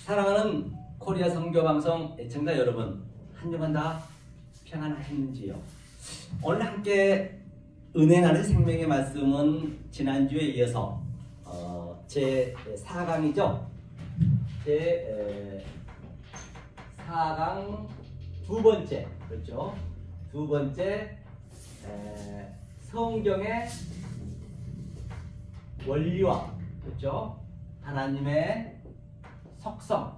사랑하는 코리아 선교방송 애청자 여러분, 한 주간 다 평안하셨는지요? 오늘 함께 은혜 나는 생명의 말씀은 지난주에 이어서 제 4강이죠. 제 4강 두 번째, 그렇죠? 두 번째 성경의 원리와, 그렇죠? 하나님의 속성,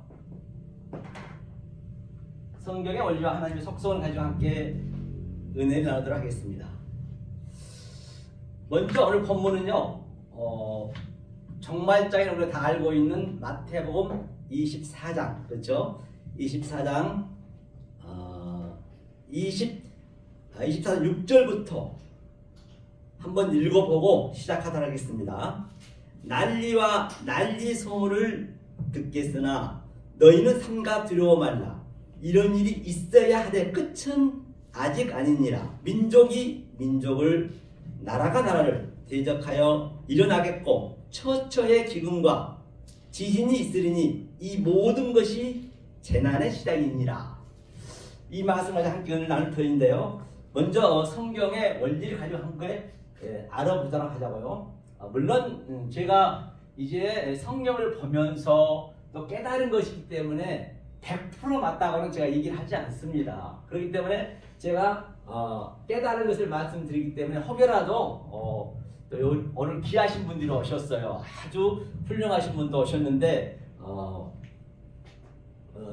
성경의 원리와 하나님의 속성을 가지고 함께 은혜를 나누도록 하겠습니다. 먼저 오늘 본문은요, 정말장에 우리가 다 알고 있는 마태복음 24장, 그렇죠? 24장 24장 6절부터 한번 읽어보고 시작하도록 하겠습니다. 난리와 난리 소문을 듣겠으나 너희는 삼가 두려워 말라. 이런 일이 있어야 하되 끝은 아직 아니니라. 민족이 민족을, 나라가 나라를 대적하여 일어나겠고 처처의 기근과 지진이 있으리니 이 모든 것이 재난의 시작이니라. 이 말씀을 함께 오늘 나눌 터인데요. 먼저 성경의 원리를 가지고 함께 알아보도록 하자고요. 물론 제가 이제 성경을 보면서 또 깨달은 것이기 때문에 100% 맞다고는 제가 얘기를 하지 않습니다. 그렇기 때문에 제가 깨달은 것을 말씀드리기 때문에 혹여라도 또 오늘 귀하신 분들이 오셨어요. 아주 훌륭하신 분도 오셨는데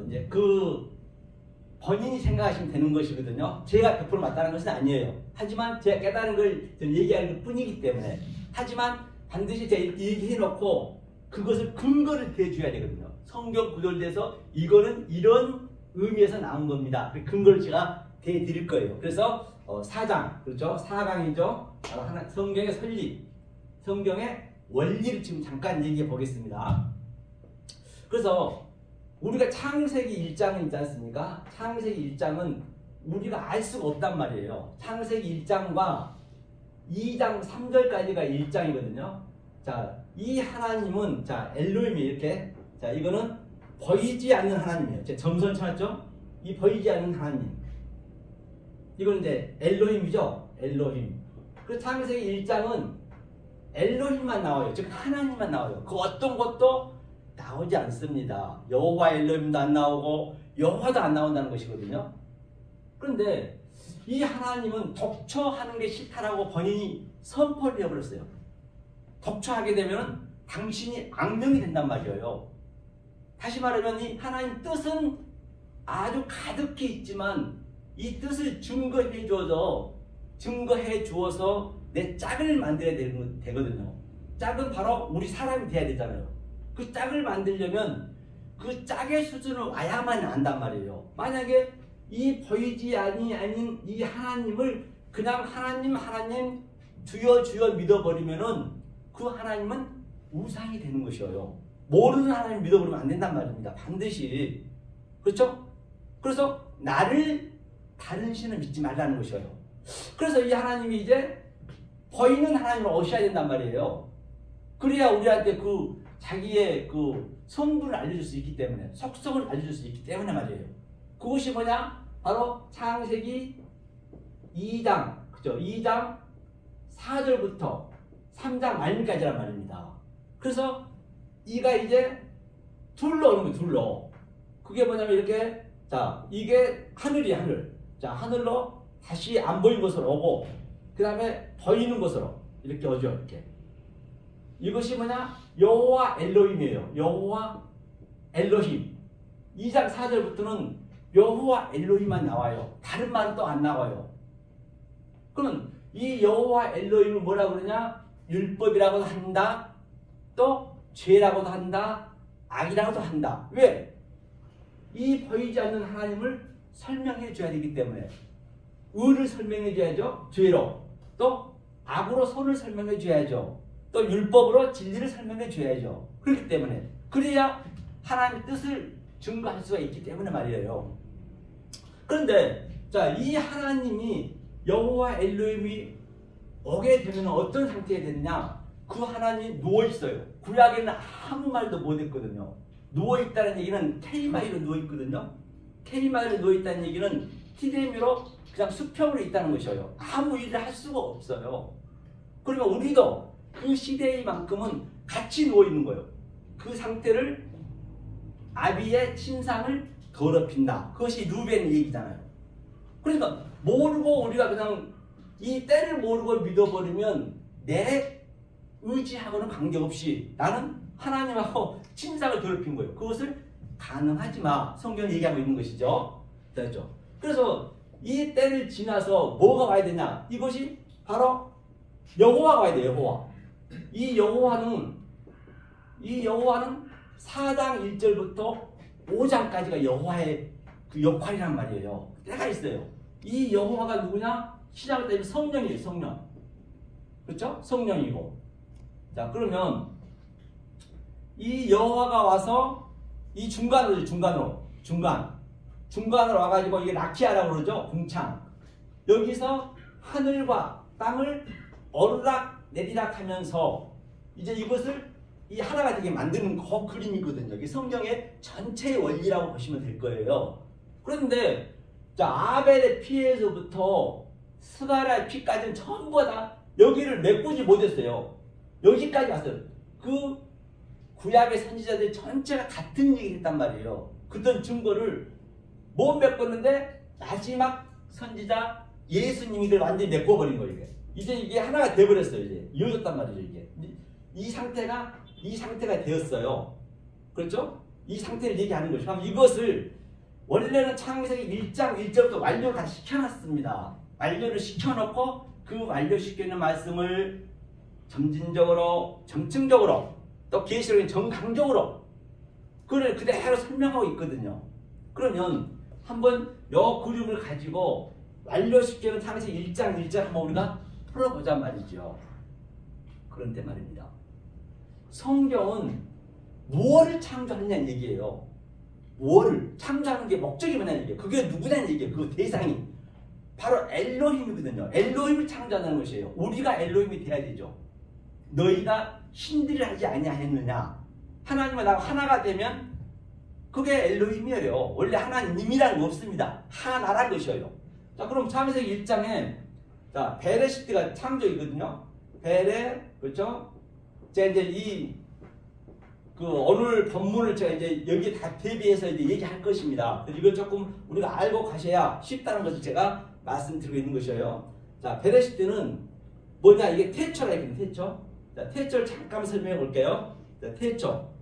이제 그 본인이 생각하시면 되는 것이거든요. 제가 100% 맞다는 것은 아니에요. 하지만 제가 깨달은 걸 얘기하는 것 뿐이기 때문에, 하지만 반드시 제가 얘기해놓고 그것을 근거를 대줘야 되거든요. 성경 구절에 대해서 이거는 이런 의미에서 나온 겁니다. 그 근거를 제가 대드릴 거예요. 그래서 4장, 그렇죠? 4강이죠. 성경의 설리, 성경의 원리를 지금 잠깐 얘기해 보겠습니다. 그래서 우리가 창세기 1장은 있지 않습니까? 창세기 1장은 우리가 알 수가 없단 말이에요. 창세기 1장과 2장 3절까지가 1장이거든요. 자, 이 하나님은, 자, 엘로힘이 이렇게, 자, 이거는 보이지 않는 하나님이에요. 제 점선 쳐놨죠? 이 보이지 않는 하나님. 이건 이제 엘로힘이죠? 엘로힘. 그 창세기 1장은 엘로힘만 나와요. 즉, 하나님만 나와요. 그 어떤 것도 나오지 않습니다. 여호와 엘로힘도 안 나오고 여호와도 안 나온다는 것이거든요. 그런데 이 하나님은 독처하는 게 싫다라고 본인이 선포를 해버렸어요. 독처하게 되면 당신이 악령이 된단 말이에요. 다시 말하면 이 하나님 뜻은 아주 가득히 있지만 이 뜻을 증거해 주어서 내 짝을 만들어야 되거든요. 짝은 바로 우리 사람이 돼야 되잖아요. 그 짝을 만들려면 그 짝의 수준을 와야만 한단 말이에요. 만약에 이 보이지 아닌 이 하나님을 그냥 하나님 주여 믿어버리면은 그 하나님은 우상이 되는 것이에요. 모르는 하나님 믿어버리면 안 된단 말입니다. 반드시. 그렇죠? 그래서 나를 다른 신을 믿지 말라는 것이에요. 그래서 이 하나님이 이제 보이는 하나님을 오셔야 된단 말이에요. 그래야 우리한테 그 자기의 그 성분을 알려줄 수 있기 때문에, 속성을 알려줄 수 있기 때문에 말이에요. 그것이 뭐냐? 바로 창세기 2장, 그죠? 2장 4절부터 3장 말미까지란 말입니다. 그래서 이가 이제 둘러 오는 거예요. 둘러. 그게 뭐냐면 이렇게, 자, 이게 하늘이야, 하늘. 자, 하늘로 다시 안 보이는 곳으로 오고, 그 다음에 보이는 곳으로 이렇게 오죠. 이렇게. 이것이 뭐냐? 여호와 엘로힘이에요. 여호와 엘로힘. 2장 4절부터는 여호와 엘로힘만 나와요. 다른 말은 또 안 나와요. 그러면 이 여호와 엘로힘을 뭐라고 그러냐? 율법이라고도 한다. 또 죄라고도 한다. 악이라고도 한다. 왜? 이 보이지 않는 하나님을 설명해 줘야 되기 때문에. 의를 설명해 줘야죠. 죄로. 또 악으로 선을 설명해 줘야죠. 또 율법으로 진리를 설명해 줘야죠. 그렇기 때문에. 그래야 하나님의 뜻을 증거할 수가 있기 때문에 말이에요. 그런데 자, 이 하나님이 여호와 엘로힘이 오게 되면 어떤 상태가 되느냐? 그 하나님이 누워있어요. 구약에는 아무 말도 못했거든요. 누워있다는 얘기는 K마이로 누워있거든요. K마이로 누워있다는 얘기는 T대미로 그냥 수평으로 있다는 것이에요. 아무 일을 할 수가 없어요. 그러면 우리도 그 시대만큼은 같이 누워있는 거예요. 그 상태를 아비의 침상을 더럽힌다. 그것이 루벤의 얘기잖아요. 그러니까 모르고 우리가 그냥 이 때를 모르고 믿어버리면 내 의지하고는 관계없이 나는 하나님하고 침상을 더럽힌 거예요. 그것을 가능하지 마. 성경이 얘기하고 있는 것이죠. 됐죠? 그래서 이 때를 지나서 뭐가 와야 되냐? 이것이 바로 여호와가 와야 돼요. 여호와. 이 여호와는 4장 1절부터 5장까지가 여호와의 그 역할이란 말이에요. 때가 있어요. 이 여호와가 누구냐? 시작을 때는 성령이에요. 성령. 그렇죠? 성령이고. 자, 그러면 이 여호와가 와서 이 중간으로 와가지고 이게 라키아라고 그러죠. 궁창. 여기서 하늘과 땅을 어루락 내리락 하면서 이제 이것을 이 하나가 되게 만드는 그 그림이거든요. 이게 성경의 전체의 원리라고 보시면 될 거예요. 그런데 자, 아벨의 피에서부터 스가랴의 피까지는 전부 다 여기를 메꾸지 못했어요. 여기까지 왔어요. 그 구약의 선지자들 전체가 같은 얘기를 했단 말이에요. 그런 증거를 못 메꿨는데 마지막 선지자 예수님이 완전히 메꿔버린 거예요. 이제 이게 하나가 돼버렸어요. 이제 이어졌단 말이죠. 이게 이 상태가 되었어요. 그렇죠? 이 상태를 얘기하는 것이죠. 그럼 이것을 원래는 창세기 1장 1절부터 완료를 다 시켜놨습니다. 완료를 시켜놓고 그 완료시키는 말씀을 점진적으로, 점층적으로, 또 계시록은 정강적으로 그걸 그대로 설명하고 있거든요. 그러면 한번 요 그림을 가지고 완료시키는 창세기 1장 1절 한번 우리가 풀어보자 말이죠. 그런데 말입니다. 성경은 무엇을 창조하느냐는 얘기예요. 무엇을 창조하는 게 목적이 뭐냐는 얘기예요. 그게 누구냐는 얘기예요. 그 대상이 바로 엘로힘이거든요. 엘로힘을 창조하는 것이에요. 우리가 엘로힘이 돼야 되죠. 너희가 신들을 하지 아니하였느냐. 하나님과 나와 하나가 되면 그게 엘로힘이에요. 원래 하나님이라는 거 없습니다. 하나란 것이에요. 자, 그럼 창세기 1장에 자, 베레시트가 창조이거든요. 베레, 그렇죠? 제가 이제 오늘 본문을 제가 이제 여기에 다 대비해서 이제 얘기할 것입니다. 그래서 이걸 조금 우리가 알고 가셔야 쉽다는 것을 제가 말씀드리고 있는 것이에요. 자, 베레시트는 뭐냐? 이게 태초라 얘기는 태초. 자, 태초를 잠깐 설명해 볼게요. 자, 태초.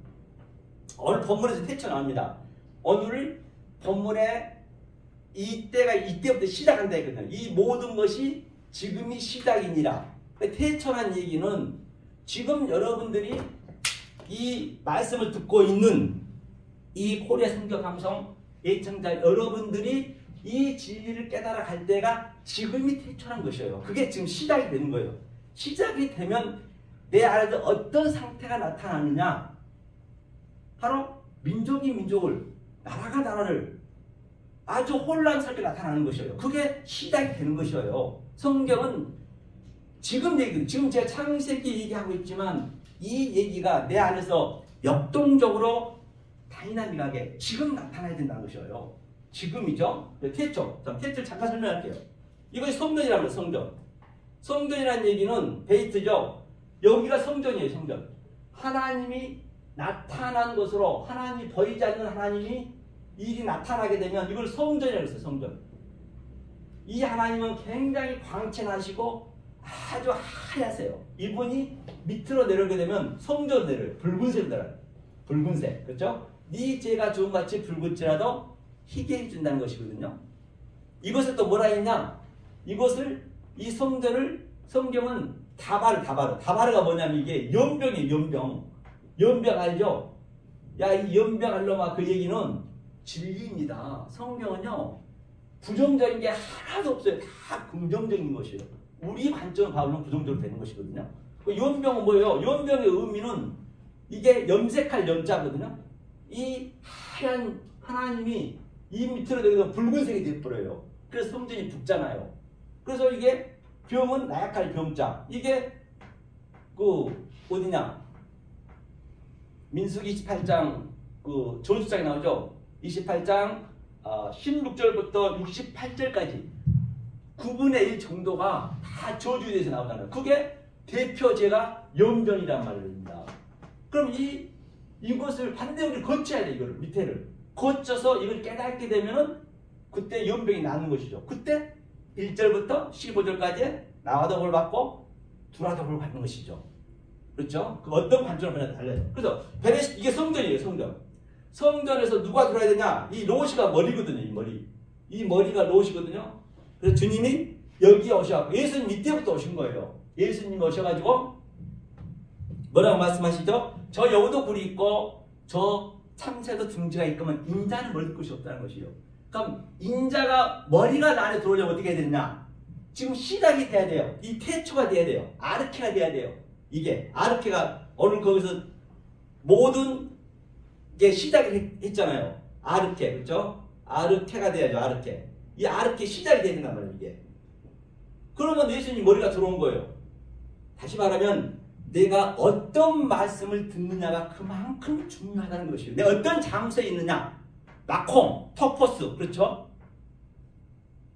오늘 본문에서 태초 나옵니다. 오늘 본문에 이때부터 시작한다 했거든요. 이 모든 것이 지금이 시작이니라. 태초란 얘기는 지금 여러분들이 이 말씀을 듣고 있는 이 코리아 선교 방송 애청자 여러분들이 이 진리를 깨달아 갈 때가 지금이 태초란 것이에요. 그게 지금 시작이 되는 거예요. 시작이 되면 내 안에서 어떤 상태가 나타나느냐? 바로 민족이 민족을, 나라가 나라를 아주 혼란스럽게 나타나는 것이에요. 그게 시작이 되는 것이에요. 성경은 지금 제가 창세기 얘기하고 있지만 이 얘기가 내 안에서 역동적으로 다이나믹하게 지금 나타나야 된다는 것이에요. 지금이죠. 태초. 태초를 잠깐 설명할게요. 이것이 성전이라고 해요. 성전. 성전이라는 얘기는 베이트죠. 여기가 성전이에요. 성전. 하나님이 나타난 것으로 하나님이 보이지 않는 하나님이 일이 나타나게 되면 이걸 성전이라고 했어요. 성전. 이 하나님은 굉장히 광채나시고 아주 하얗세요. 이분이 밑으로 내려오게 되면 성전 내려요. 붉은색으로 내려요. 붉은색. 그렇죠? 네 죄가 주음같이 붉을지라도 희게 해준다는 것이거든요. 이것을 또 뭐라 했냐? 이 성전을 성경은 다바르가 뭐냐면 이게 연병이에요. 연병 알죠? 야, 이 연병 알로마 그 얘기는 진리입니다. 성경은요 부정적인 게 하나도 없어요. 다 긍정적인 것이에요. 우리 관점을 봐보면 부정적으로 되는 것이거든요. 연병은 뭐예요? 연병의 의미는 이게 염색할 염자거든요. 이 하얀 하나님이 이 밑으로 내려서 붉은색이 되어버려요. 그래서 성전이 붉잖아요. 그래서 이게 병은 나약할 병자. 이게 어디냐? 민수기 28장 그 전수장에 나오죠. 28장 16절부터 68절까지 9분의 1 정도가 다 저주에 대해서 나오잖아요. 그게 대표제가 염전이란 말입니다. 그럼 이것을 반대로 우리 거쳐야 돼. 이거를 밑에를 거쳐서 이걸 깨닫게 되면은 그때 연병이 나는 것이죠. 그때 1절부터 15절까지 나와도 볼 받고 들어와도 볼 받는 것이죠. 그렇죠? 그 어떤 관점을 보냐 달라요. 그래서 베레시 이게 성전이에요. 성전. 성전에서 누가 들어야 되냐? 이 로시가 머리거든요. 이 머리. 이 머리가 로시거든요. 그래서 주님이 여기에 오셔서 예수님 이때부터 오신 거예요. 예수님이 오셔가지고 뭐라고 말씀하시죠? 저 여우도 굴이 있고 저 참새도 둥지가 있거면 인자는 머리 끝이 없다는 것이에요. 그럼 인자가 머리가 나 안에 들어오려면 어떻게 해야 되느냐? 지금 시작이 돼야 돼요. 이 태초가 돼야 돼요. 아르케가 돼야 돼요. 이게 아르케가 오늘 거기서 모든 게 시작이 했잖아요. 아르케 그렇죠? 아르케가 돼야죠. 아르케. 이 아르케 시작이 되는 말이에요. 이게. 그러면 예수님 머리가 들어온 거예요. 다시 말하면 내가 어떤 말씀을 듣느냐가 그만큼 중요하다는 것이에요. 내가 어떤 장소에 있느냐. 마콩, 토포스 그렇죠?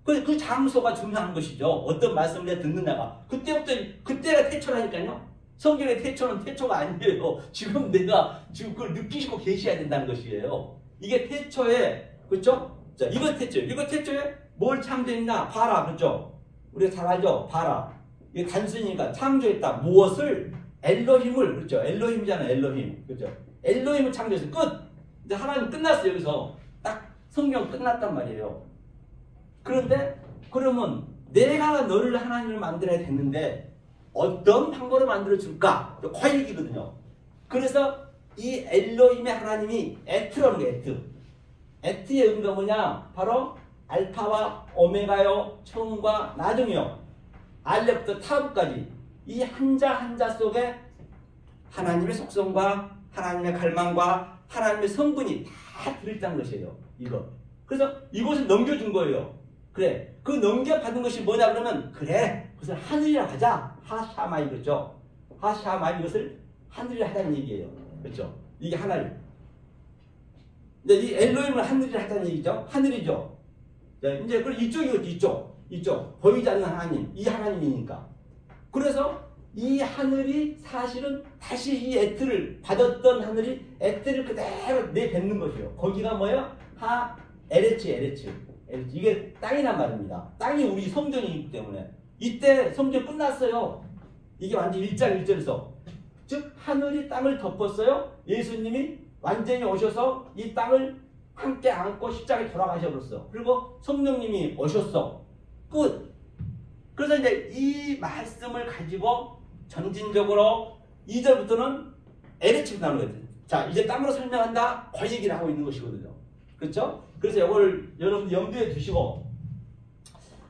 그 장소가 중요한 것이죠. 어떤 말씀을 내가 듣느냐가. 그때가 태초라니까요. 성경의 태초는 태초가 아니에요. 지금 내가 그걸 느끼시고 계셔야 된다는 것이에요. 이게 태초에 그렇죠? 자, 이거 태초에 뭘 창조했나? 봐라 그렇죠? 우리가 잘 알죠? 봐라. 이게 단순히니까 창조했다. 무엇을? 엘로힘을 그렇죠? 엘로힘이잖아요. 엘로힘 그렇죠? 엘로힘을 창조해서 끝. 이제 하나님 끝났어요. 여기서 딱 성경 끝났단 말이에요. 그런데 그러면 내가 너를 하나님을 만들어야 됐는데 어떤 방법으로 만들어줄까? 과일이거든요. 그래서 이 엘로힘의 하나님이 에트라는 거예요. 에트. 에트의 의미가 뭐냐? 바로 알파와 오메가요. 처음과 나중이요. 알렙부터 타브까지 이 한자 한자 속에 하나님의 속성과 하나님의 갈망과 하나님의 성분이 다 들어있다는 것이에요. 이거. 그래서 이것을 넘겨준 거예요. 그래. 그 넘겨받은 것이 뭐냐 그러면 그래. 그것을 하늘이라 하자. 하샤마이 그렇죠. 하샤마이 이것을 하늘이라 하자는 얘기예요. 그렇죠. 이게 하나님. 근데 이 엘로힘을 하늘이라 하자는 얘기죠. 하늘이죠. 이제 그럼 이쪽이겠죠. 이쪽. 보이지 않는 하나님. 이 하나님이니까. 그래서 이 하늘이 사실은 다시 이 에트를 받았던 하늘이 에트를 그대로 내뱉는 것이에요. 거기가 뭐예요? 에레츠. 이게 땅이란 말입니다. 땅이 우리 성전이기 때문에 이때 성전 끝났어요. 이게 완전 1장 1절에서 즉 하늘이 땅을 덮었어요. 예수님이 완전히 오셔서 이 땅을 함께 안고 십자가에 돌아가셔버렸어. 그리고 성령님이 오셨어. 끝. 그래서 이제 이 말씀을 가지고 점진적으로 2절부터는 에레치가 나오는 거죠. 자, 이제 땅으로 설명한다. 그 얘기를 하고 있는 것이거든요. 그렇죠? 그래서 이걸 여러분들 염두에 두시고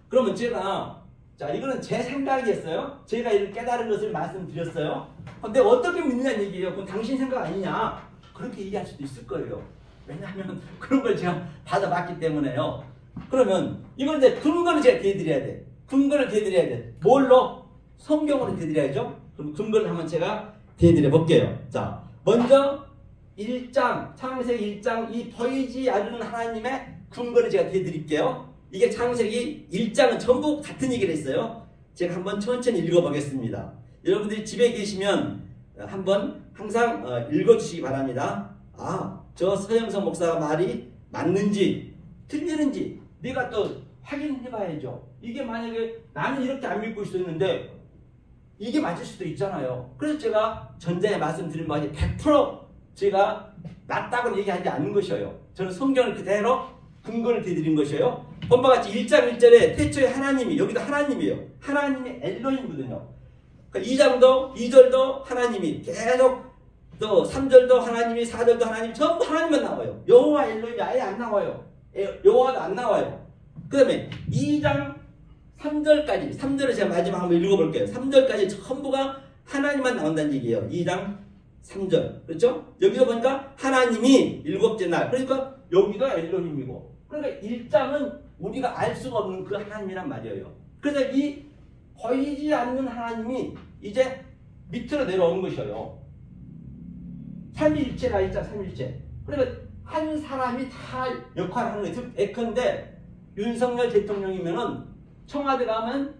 그러면 제가 자 이거는 제 생각이었어요. 제가 이렇게 깨달은 것을 말씀드렸어요. 근데 어떻게 믿느냐는 얘기예요. 그건 당신 생각 아니냐? 그렇게 얘기할 수도 있을 거예요. 왜냐하면 그런 걸 제가 받아봤기 때문에요. 그러면 이건 이제 근거를 제가 대드려야 돼. 근거를 대드려야 돼. 뭘로? 성경으로 대드려야죠. 그럼 근거를 한번 제가 대드려 볼게요. 자, 먼저 1장, 창세기 1장 이 보이지 않는 하나님의 근거를 제가 대드릴게요. 이게 창세기 1장은 전부 같은 얘기를 했어요. 제가 한번 천천히 읽어보겠습니다. 여러분들이 집에 계시면 한번 항상 읽어주시기 바랍니다. 아, 저 서영석 목사가 말이 맞는지 틀리는지 네가 또 확인해봐야죠. 이게 만약에 나는 이렇게 안 믿고 있었는데 이게 맞을 수도 있잖아요. 그래서 제가 전자에 말씀드린 바에 100% 제가 맞다고 얘기하지 않는 것이에요. 저는 성경을 그대로 근거를 대드린 것이에요. 본바 같이 1장 1절에 태초에 하나님이 여기도 하나님이에요. 하나님이 엘로힘이거든요. 그러니까 2장도 2절도 하나님이 계속 또 3절도 하나님이 4절도 하나님 전부 하나님만 나와요. 여호와 엘로힘이 아예 안 나와요. 여호와가 안 나와요. 그 다음에 2장 3절까지 3절을 제가 마지막 한번 읽어볼게요. 3절까지 전부가 하나님만 나온다는 얘기예요. 2장 3절 그렇죠? 여기서 보니까 하나님이 일곱째 날 그러니까 여기도 엘로힘이고 그러니까 1장은 우리가 알 수가 없는 그 하나님이란 말이에요. 그래서 이 보이지 않는 하나님이 이제 밑으로 내려오는 것이에요. 삼위일체라 했잖아. 삼위일체. 그러니까 한 사람이 다 역할을 하는 거예요. 즉 예컨대 윤석열 대통령이면은 청와대 가면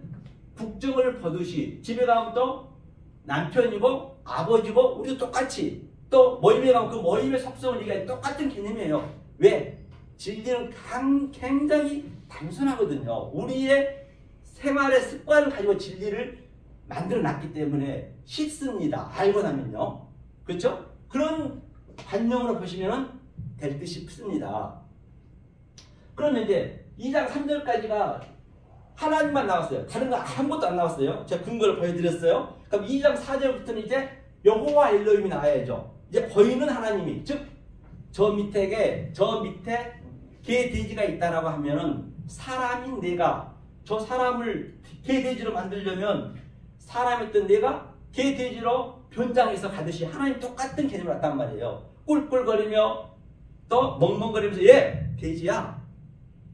국정을 보듯이 집에 가면 또 남편이고 아버지고 우리도 똑같이 또 모임에 가면 그 모임의 속성을 얘기하는 똑같은 개념이에요. 왜? 진리는 굉장히 단순하거든요. 우리의 생활의 습관을 가지고 진리를 만들어 놨기 때문에 쉽습니다. 알고 나면요. 그렇죠? 그런 관념으로 보시면 될 듯 싶습니다. 그러면 이제 2장 3절까지가 하나님만 나왔어요. 다른 거 아무것도 안 나왔어요. 제가 근거를 보여드렸어요. 그럼 2장 4절부터는 이제 여호와 엘로힘이 나와야죠. 이제 보이는 하나님이, 즉 저 밑에 개 돼지가 있다라고 하면은 사람인 내가 저 사람을 개 돼지로 만들려면 사람이었던 내가 개 돼지로 변장해서 가듯이 하나님 똑같은 개념을 갖단 말이에요. 꿀꿀거리며 또 멍멍거리면서 얘 돼지야.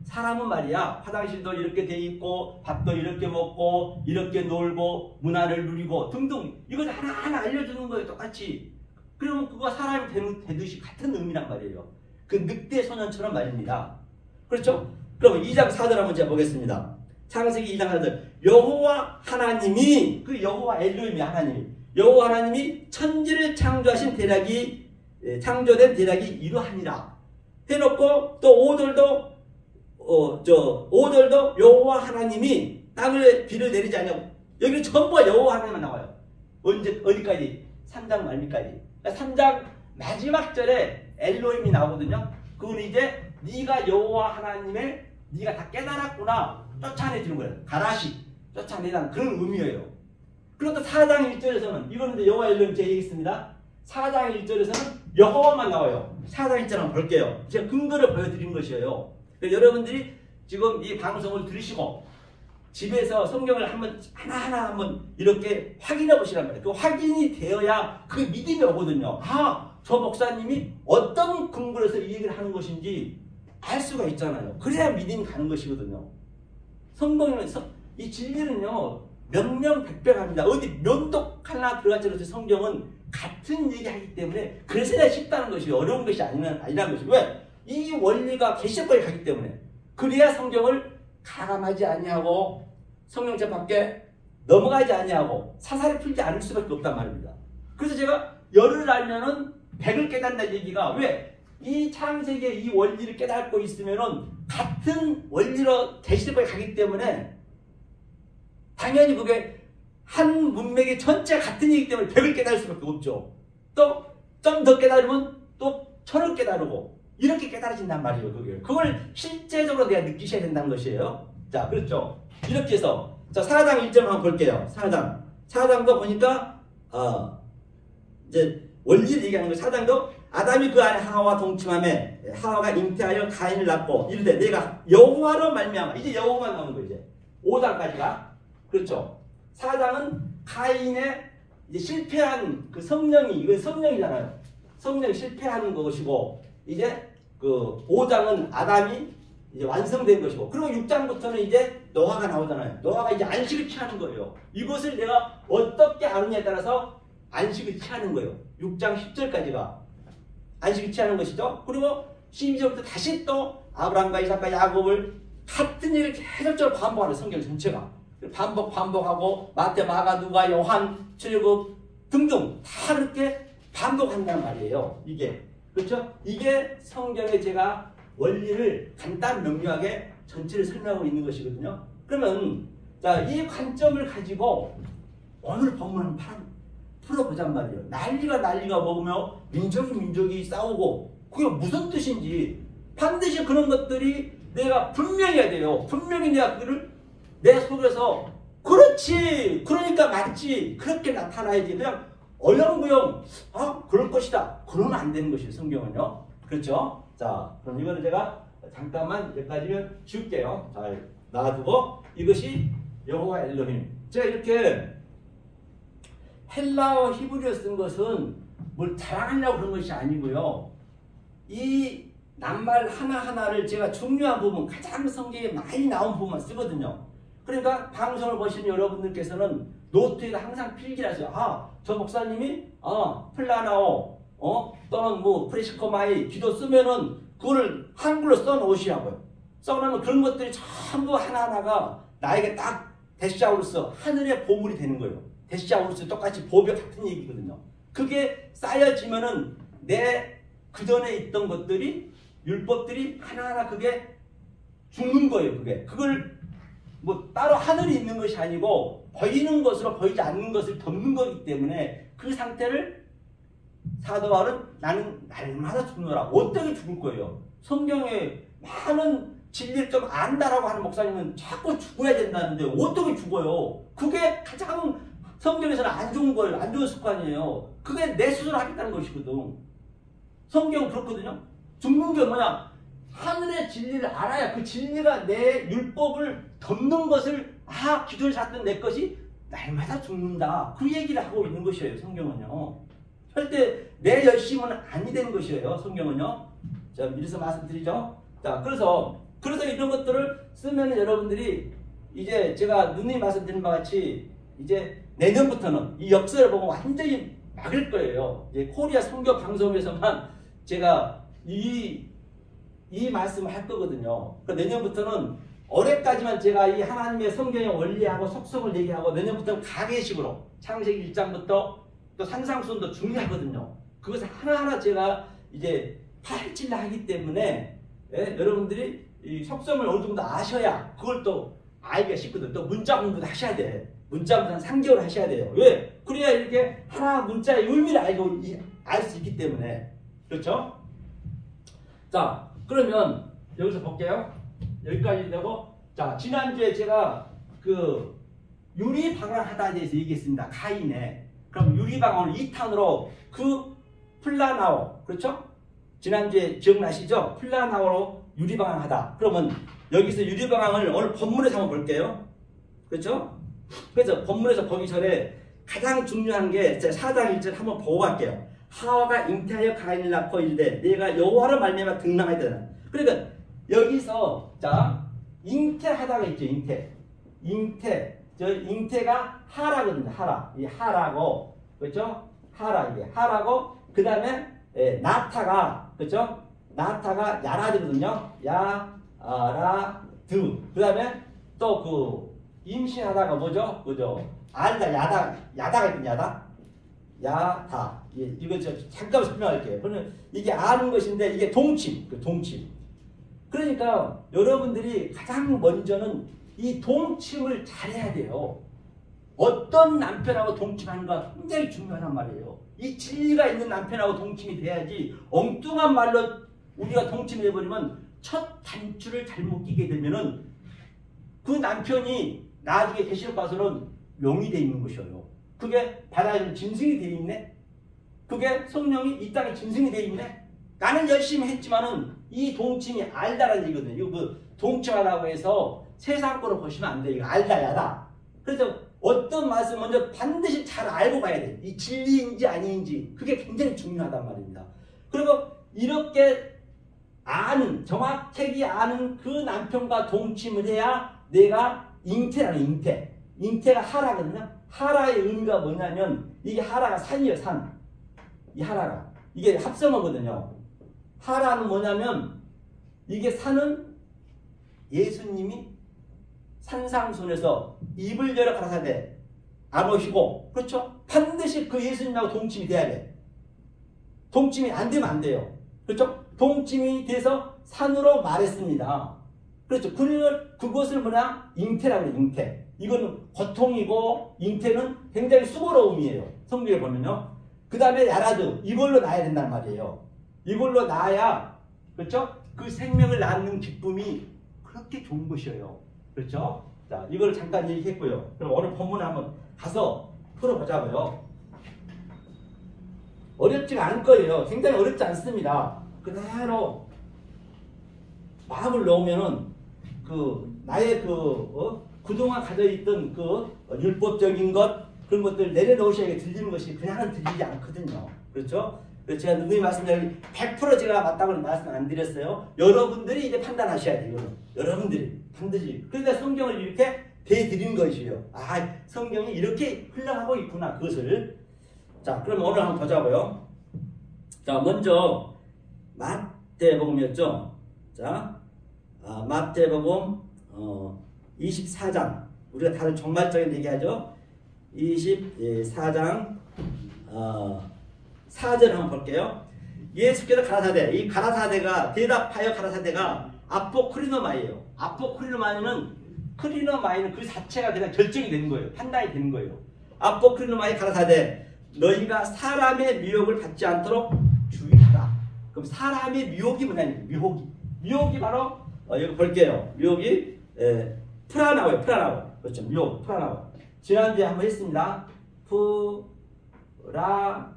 사람은 말이야 화장실도 이렇게 돼 있고 밥도 이렇게 먹고 이렇게 놀고 문화를 누리고 등등 이걸 하나하나 알려주는 거예요. 똑같이. 그러면 그거 사람이 되듯이 같은 의미란 말이에요. 그 늑대 소년처럼 말입니다. 그렇죠? 그럼 2장 4절 한번 제가 보겠습니다. 창세기 2장 4절 여호와 하나님이 그 여호와 엘로힘이 하나님이 여호와 하나님이 천지를 창조하신 대략이 창조된 대략이 이러하니라 해놓고 또 5절도 5절도 여호와 하나님이 땅을 비를 내리지 않냐고 여기는 전부 여호와 하나님만 나와요. 언제 어디까지? 3장 말미까지. 3장 마지막 절에 엘로힘이 나오거든요. 그건 이제 네가 여호와 하나님을 네가 다 깨달았구나 쫓아내주는 거예요. 가라시 쫓아내는 그런 의미예요. 그리고 또 4장 1절에서는 이거는 이제 여호와 엘로힘 제 얘기했습니다. 4장 1절에서는 여호와만 나와요. 4장 1절 한번 볼게요. 제가 근거를 보여드린 것이에요. 여러분들이 지금 이 방송을 들으시고 집에서 성경을 한번 하나하나 한번 이렇게 확인해 보시란 말이에요. 그 확인이 되어야 그 믿음이 오거든요. 아, 저 목사님이 어떤 근거에서 이 얘기를 하는 것인지 알 수가 있잖아요. 그래야 믿음이 가는 것이거든요. 성경은 이 진리는요 명명백백합니다. 어디 면독 하나 들어가지 않아서 성경은 같은 얘기하기 때문에 그래서 내가 쉽다는 것이 어려운 것이 아니라는 것이 왜? 이 원리가 계시록까지 가기 때문에 그래야 성경을 가감하지 아니하고 성경책 밖에 넘어가지 아니하고 사사를 풀지 않을 수밖에 없단 말입니다. 그래서 제가 열을 알면은 백을 깨닫는다는 얘기가 왜? 이 창세기의 이 원리를 깨닫고 있으면은 같은 원리로 계시록까지 가기 때문에 당연히 그게 한 문맥의 전체 같은 얘기 때문에 백을 깨달을 수밖에 없죠. 또 좀 더 깨달으면 또 천을 깨달고 이렇게 깨달아진단 말이에요. 그걸 실제적으로 내가 느끼셔야 된다는 것이에요. 자, 그렇죠. 이렇게 해서 자 4장 1절 한번 볼게요. 4장도 보니까 이제 원리를 얘기하는 거예요. 4장도 아담이 그 안에 하와와 동침하며 하와가 잉태하여 가인을 낳고 이르되 내가 여호와로 말미암아 이제 여호와만 나오는 거예요. 이제 5장까지가 그렇죠. 4장은 가인의 이제 실패한 그 성령이 이건 성령이잖아요. 성령이 실패하는 것이고 이제 그 5장은 아담이 이제 완성된 것이고 그리고 6장부터는 이제 노아가 나오잖아요. 노아가 이제 안식을 취하는 거예요. 이것을 내가 어떻게 아느냐에 따라서 안식을 취하는 거예요. 6장 10절까지가 안식을 취하는 것이죠. 그리고 12절부터 다시 또 아브라함과 이삭과 야곱을 같은 일을 계속적으로 반복하는 성경 전체가 반복하고 마태, 마가, 누가, 요한, 출애굽 등등 다 그렇게 반복한단 말이에요. 이게 그렇죠? 이게 성경에 제가 원리를 간단 명료하게 전체를 설명하고 있는 것이거든요. 그러면 자, 이 관점을 가지고 오늘 본문을 풀어보잔 말이에요. 난리가 먹으며 민족이 싸우고 그게 무슨 뜻인지 반드시 그런 것들이 내가 분명히 해야 돼요. 분명히 내가 그를 내 속에서 그렇지 그러니까 맞지 그렇게 나타나야지 그냥 어영부영 그럴 것이다 그러면 안 되는 것이에요. 성경은요. 그렇죠? 자, 그럼 이거는 제가 잠깐만 여기까지면 지울게요. 잘 놔두고 이것이 여호와 엘로힘. 제가 이렇게 헬라어 히브리어 쓴 것은 뭘 자랑하려고 그런 것이 아니고요. 이 낱말 하나하나를 제가 중요한 부분 가장 성경에 많이 나온 부분만 쓰거든요. 그러니까 방송을 보시는 여러분들께서는 노트에다 항상 필기를 하세요. 저 목사님이 플라나오 또는 뭐 프레시코마이 기도 쓰면은 그거를 한글로 써놓으시라고요. 써놓으면 그런 것들이 전부 하나하나가 나에게 딱 데시아우루스 하늘의 보물이 되는 거예요. 데시아우루스 똑같이 보배 같은 얘기거든요. 그게 쌓여지면은 내 그전에 있던 것들이 율법들이 하나하나 그게 죽는 거예요. 그걸 뭐 따로 하늘이 있는 것이 아니고 보이는 것으로 보이지 않는 것을 덮는 거기 때문에 그 상태를 사도 바울은 나는 날마다 죽노라. 어떻게 죽을 거예요? 성경에 많은 진리를 좀 안다라고 하는 목사님은 자꾸 죽어야 된다는데 어떻게 죽어요? 그게 가장 성경에서는 안 좋은 거예요. 안 좋은 습관이에요. 그게 내 스스로 하겠다는 것이거든. 성경은 그렇거든요. 죽는 게 뭐냐? 하늘의 진리를 알아야 그 진리가 내 율법을 덮는 것을 기도를 잤던 내 것이 날마다 죽는다. 그 얘기를 하고 있는 것이에요. 성경은요. 절대 내 열심은 아니 되는 것이에요. 성경은요. 자, 미리서 말씀드리죠. 자, 그래서 이런 것들을 쓰면 여러분들이 이제 제가 누누이 말씀드린 바와 같이 이제 내년부터는 이 역사를 보고 완전히 막을 거예요. 이제 코리아 선교 방송에서만 제가 이 말씀을 할 거거든요. 그러니까 내년부터는 올해까지만 제가 이 하나님의 성경의 원리하고 속성을 얘기하고 내년부터는 가계식으로 창세기 1장부터 또 산상수훈도 중요하거든요. 그것을 하나하나 제가 이제 파헤치려 하기 때문에 여러분들이 이 속성을 어느 정도 아셔야 그걸 또 알기가 쉽거든. 또 문자 공부도 하셔야 돼. 문자 공부는 3개월 하셔야 돼요. 왜? 그래야 이렇게 하나 문자의 의미를 알 수 있기 때문에. 그렇죠? 자, 그러면 여기서 볼게요. 여기까지 되고, 자, 지난주에 제가 그 유리방을 하다에 대해서 얘기했습니다. 가인에. 그럼 유리방을 2탄으로 그 플라나오, 그렇죠? 지난주에 기억나시죠? 플라나오로 유리방을 하다. 그러면 여기서 유리방을 오늘 본문에서 한번 볼게요. 그렇죠? 그래서 본문에서 보기 전에 가장 중요한 게 4장 1절 한번 보고 갈게요. 하와가 잉태하여 가인을 낳고 이르되 내가 여호와로 말미암아 등남하게 되나. 그러니까 여기서 자 잉태하다가 있죠. 잉태가 하라거든요. 하라. 이 하라고 그렇죠? 하라 이게 하라고 그 다음에 나타가 그렇죠? 나타가 야라드거든요. 야라드. 그 다음에 또 그 임신하다가 뭐죠? 알다 야다가 있거든요. 야다. 이거 잠깐 설명할게요. 그러면 이게 아는 것인데 이게 동침. 그러니까 여러분들이 가장 먼저는 이 동침을 잘해야 돼요. 어떤 남편하고 동침하는가 굉장히 중요하단 말이에요. 이 진리가 있는 남편하고 동침이 돼야지 엉뚱한 말로 우리가 동침해버리면 첫 단추를 잘못 끼게 되면은 그 남편이 나중에 계시록 가서는 용이 돼 있는 것이에요. 그게 바다에 짐승이 돼 있네. 그게 성령이 이 땅에 짐승이 돼 있네. 나는 열심히 했지만은 이 동침이 알다라는 얘기거든요. 이거 그 동침하라고 해서 세상 거로 보시면 안 돼요. 이거 알다 야다. 그래서 어떤 말씀 먼저 반드시 잘 알고 가야 돼. 이 진리인지 아닌지 그게 굉장히 중요하단 말입니다. 그리고 이렇게 정확하게 아는 그 남편과 동침을 해야 내가 잉태라는 잉태가 하라거든요. 하라의 의미가 뭐냐면 이게 하라가 산이에요. 산. 이 하라가 이게 합성어거든요. 하라는 뭐냐면 이게 산은 예수님이 산상순에서 입을 열어 가라사대 안 오시고 그렇죠? 반드시 그 예수님하고 동침이 돼야 돼. 동침이 안 되면 안 돼요. 그렇죠? 동침이 돼서 산으로 말했습니다. 그렇죠? 그것을 뭐냐? 잉태라고 해요. 잉태. 이거는 고통이고 잉태는 굉장히 수고로움이에요. 성경에 보면요. 그 다음에 야라드. 이걸로 낳아야 된단 말이에요. 이걸로 낳아야 그렇죠? 그 생명을 낳는 기쁨이 그렇게 좋은 것이에요. 그렇죠? 자, 이걸 잠깐 얘기했고요. 그럼 오늘 본문에 한번 가서 풀어보자고요. 어렵지가 않을 거예요. 굉장히 어렵지 않습니다. 그대로 마음을 놓으면은 나의 그동안 가져있던 율법적인 것 그런 것들 내려놓으셔야 들리는 것이 그냥은 들리지 않거든요. 그렇죠? 그래서 제가 누누이 말씀드린 100% 제가 맞다고 말씀 안 드렸어요. 여러분들이 이제 판단하셔야 돼요. 여러분들이 반드시. 그러니까 성경을 이렇게 대드린 것이에요. 성경이 이렇게 흘러가고 있구나. 그것을. 자, 그럼 오늘 한번 보자고요. 자, 먼저 마태복음이었죠. 자, 마태복음 24장. 우리가 다른 종말적인 얘기하죠. 24장 4절 한번 볼게요. 예수께서 가라사대, 이 가라사대가 대답하여 가라사대가 아포크리노마이에요. 아포크리노마이는 그 자체가 그냥 결정이 되는 거예요. 판단이 되는 거예요. 아포크리노마이 가라사대, 너희가 사람의 미혹을 받지 않도록 주의하라. 그럼 사람의 미혹이 뭐냐면 미혹이 바로 여기 볼게요. 미혹이 프라나오예요. 프라나오. 그렇죠. 미혹 프라나오. 지난주에 한번 했습니다. 프라나오.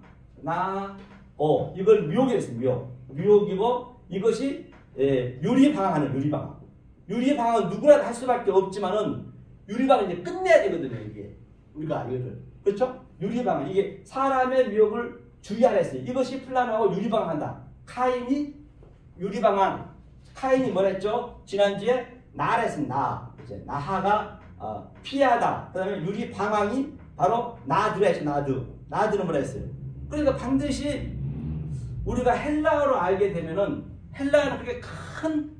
이걸 미혹이라고 했습니다. 미혹이고 이것이 유리방황하는 유리방황. 유리방황은 누구나 할 수밖에 없지만은 유리방황은 이제 끝내야 되거든요. 이게 우리가 이거를 그렇죠? 유리방황 이게 사람의 미혹을 주의하라 했어요. 이것이 플라나하고 유리방황한다. 카인이 유리방황. 카인이 뭐랬죠? 지난주에 나라 했습니다. 나. 이제 나하가 피하다. 그다음에 유리방황이 바로 나드라 했죠. 나드는 뭐라 했어요? 그러니까 반드시 우리가 헬라어로 알게 되면은 헬라어는 그렇게 큰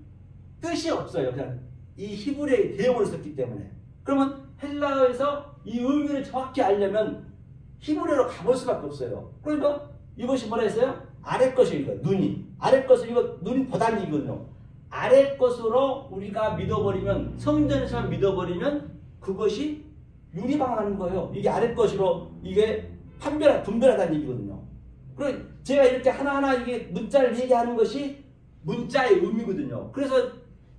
뜻이 없어요. 그냥 이 히브리어의 대용어를 썼기 때문에. 그러면 헬라어에서 이 의미를 정확히 알려면 히브리어로 가볼 수밖에 없어요. 그러니까 이것이 뭐라 했어요? 아래 것이 이거 눈이. 아래 것을 이거 눈이 보단이거든요. 아래 것으로 우리가 믿어버리면 성전에서만 믿어버리면 그것이 유리방황하는 거예요. 이게 아래 것으로 이게 분별하다는 얘기거든요. 그리고 제가 이렇게 하나하나 이게 문자를 얘기하는 것이 문자의 의미거든요. 그래서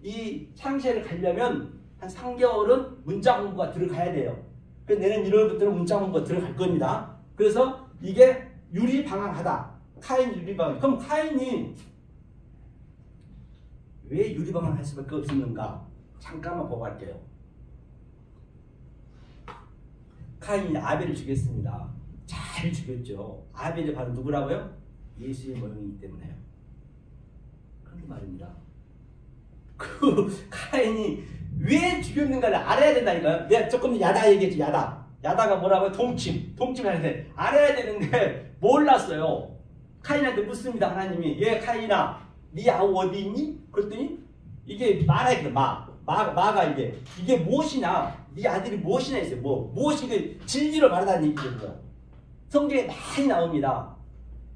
이 창세를 가려면 한 3개월은 문자 공부가 들어가야 돼요. 그래서 내년 1월부터는 문자 공부가 들어갈 겁니다. 그래서 이게 유리방황하다. 카인 유리방황. 그럼 카인이 왜 유리방황을 할 수밖에 없었는가? 잠깐만 보고 갈게요. 카인이 아벨을 죽였습니다. 잘 죽였죠. 아벨이 바로 누구라고요? 예수의 모형이기 때문에요. 그런 말입니다. 그 카인이 왜 죽였는가를 알아야 된다니까요. 내가 조금 야다 얘기했지. 야다가 뭐라고요? 동침해야 돼. 알아야 되는데 몰랐어요. 카인한테 묻습니다. 하나님이 카인아 네 아우 어디 있니? 그랬더니 이게 마라거든. 마가 이게 무엇이냐? 네 아들이 무엇이냐 했어요. 무엇이 그 진리를 말하다는 얘기거든요. 성경에 많이 나옵니다.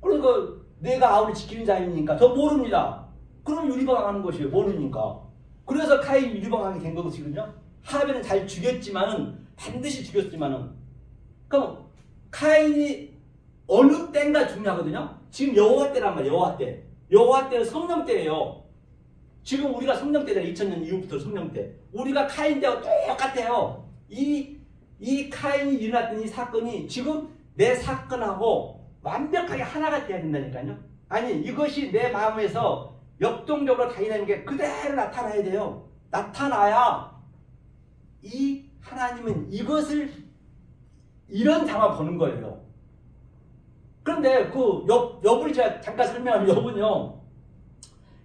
그러니까 내가 아우를 지키는 자이니까 더 모릅니다. 그럼 유리방황하는 것이에요. 모르니까. 그래서 카인이 유리방황이 된 것이거든요. 하벨은 잘 죽였지만은 반드시 죽였지만은 그럼 카인이 어느 때인가 중요하거든요. 지금 여호와 때란 말이에요. 여호와 때. 여호와 때는 성령 때예요. 지금 우리가 성령 때잖아요. 2000년 이후부터 성령 때. 우리가 카인 때와 똑같아요. 이 카인이 일어났던 이 사건이 지금 내 사건하고 완벽하게 하나가 돼야 된다니까요. 아니 이것이 내 마음에서 역동적으로 다니는 게 그대로 나타나야 돼요. 나타나야 이 하나님은 이것을 이런 담아 보는 거예요. 그런데 그 욥을 제가 잠깐 설명하면 욥은요.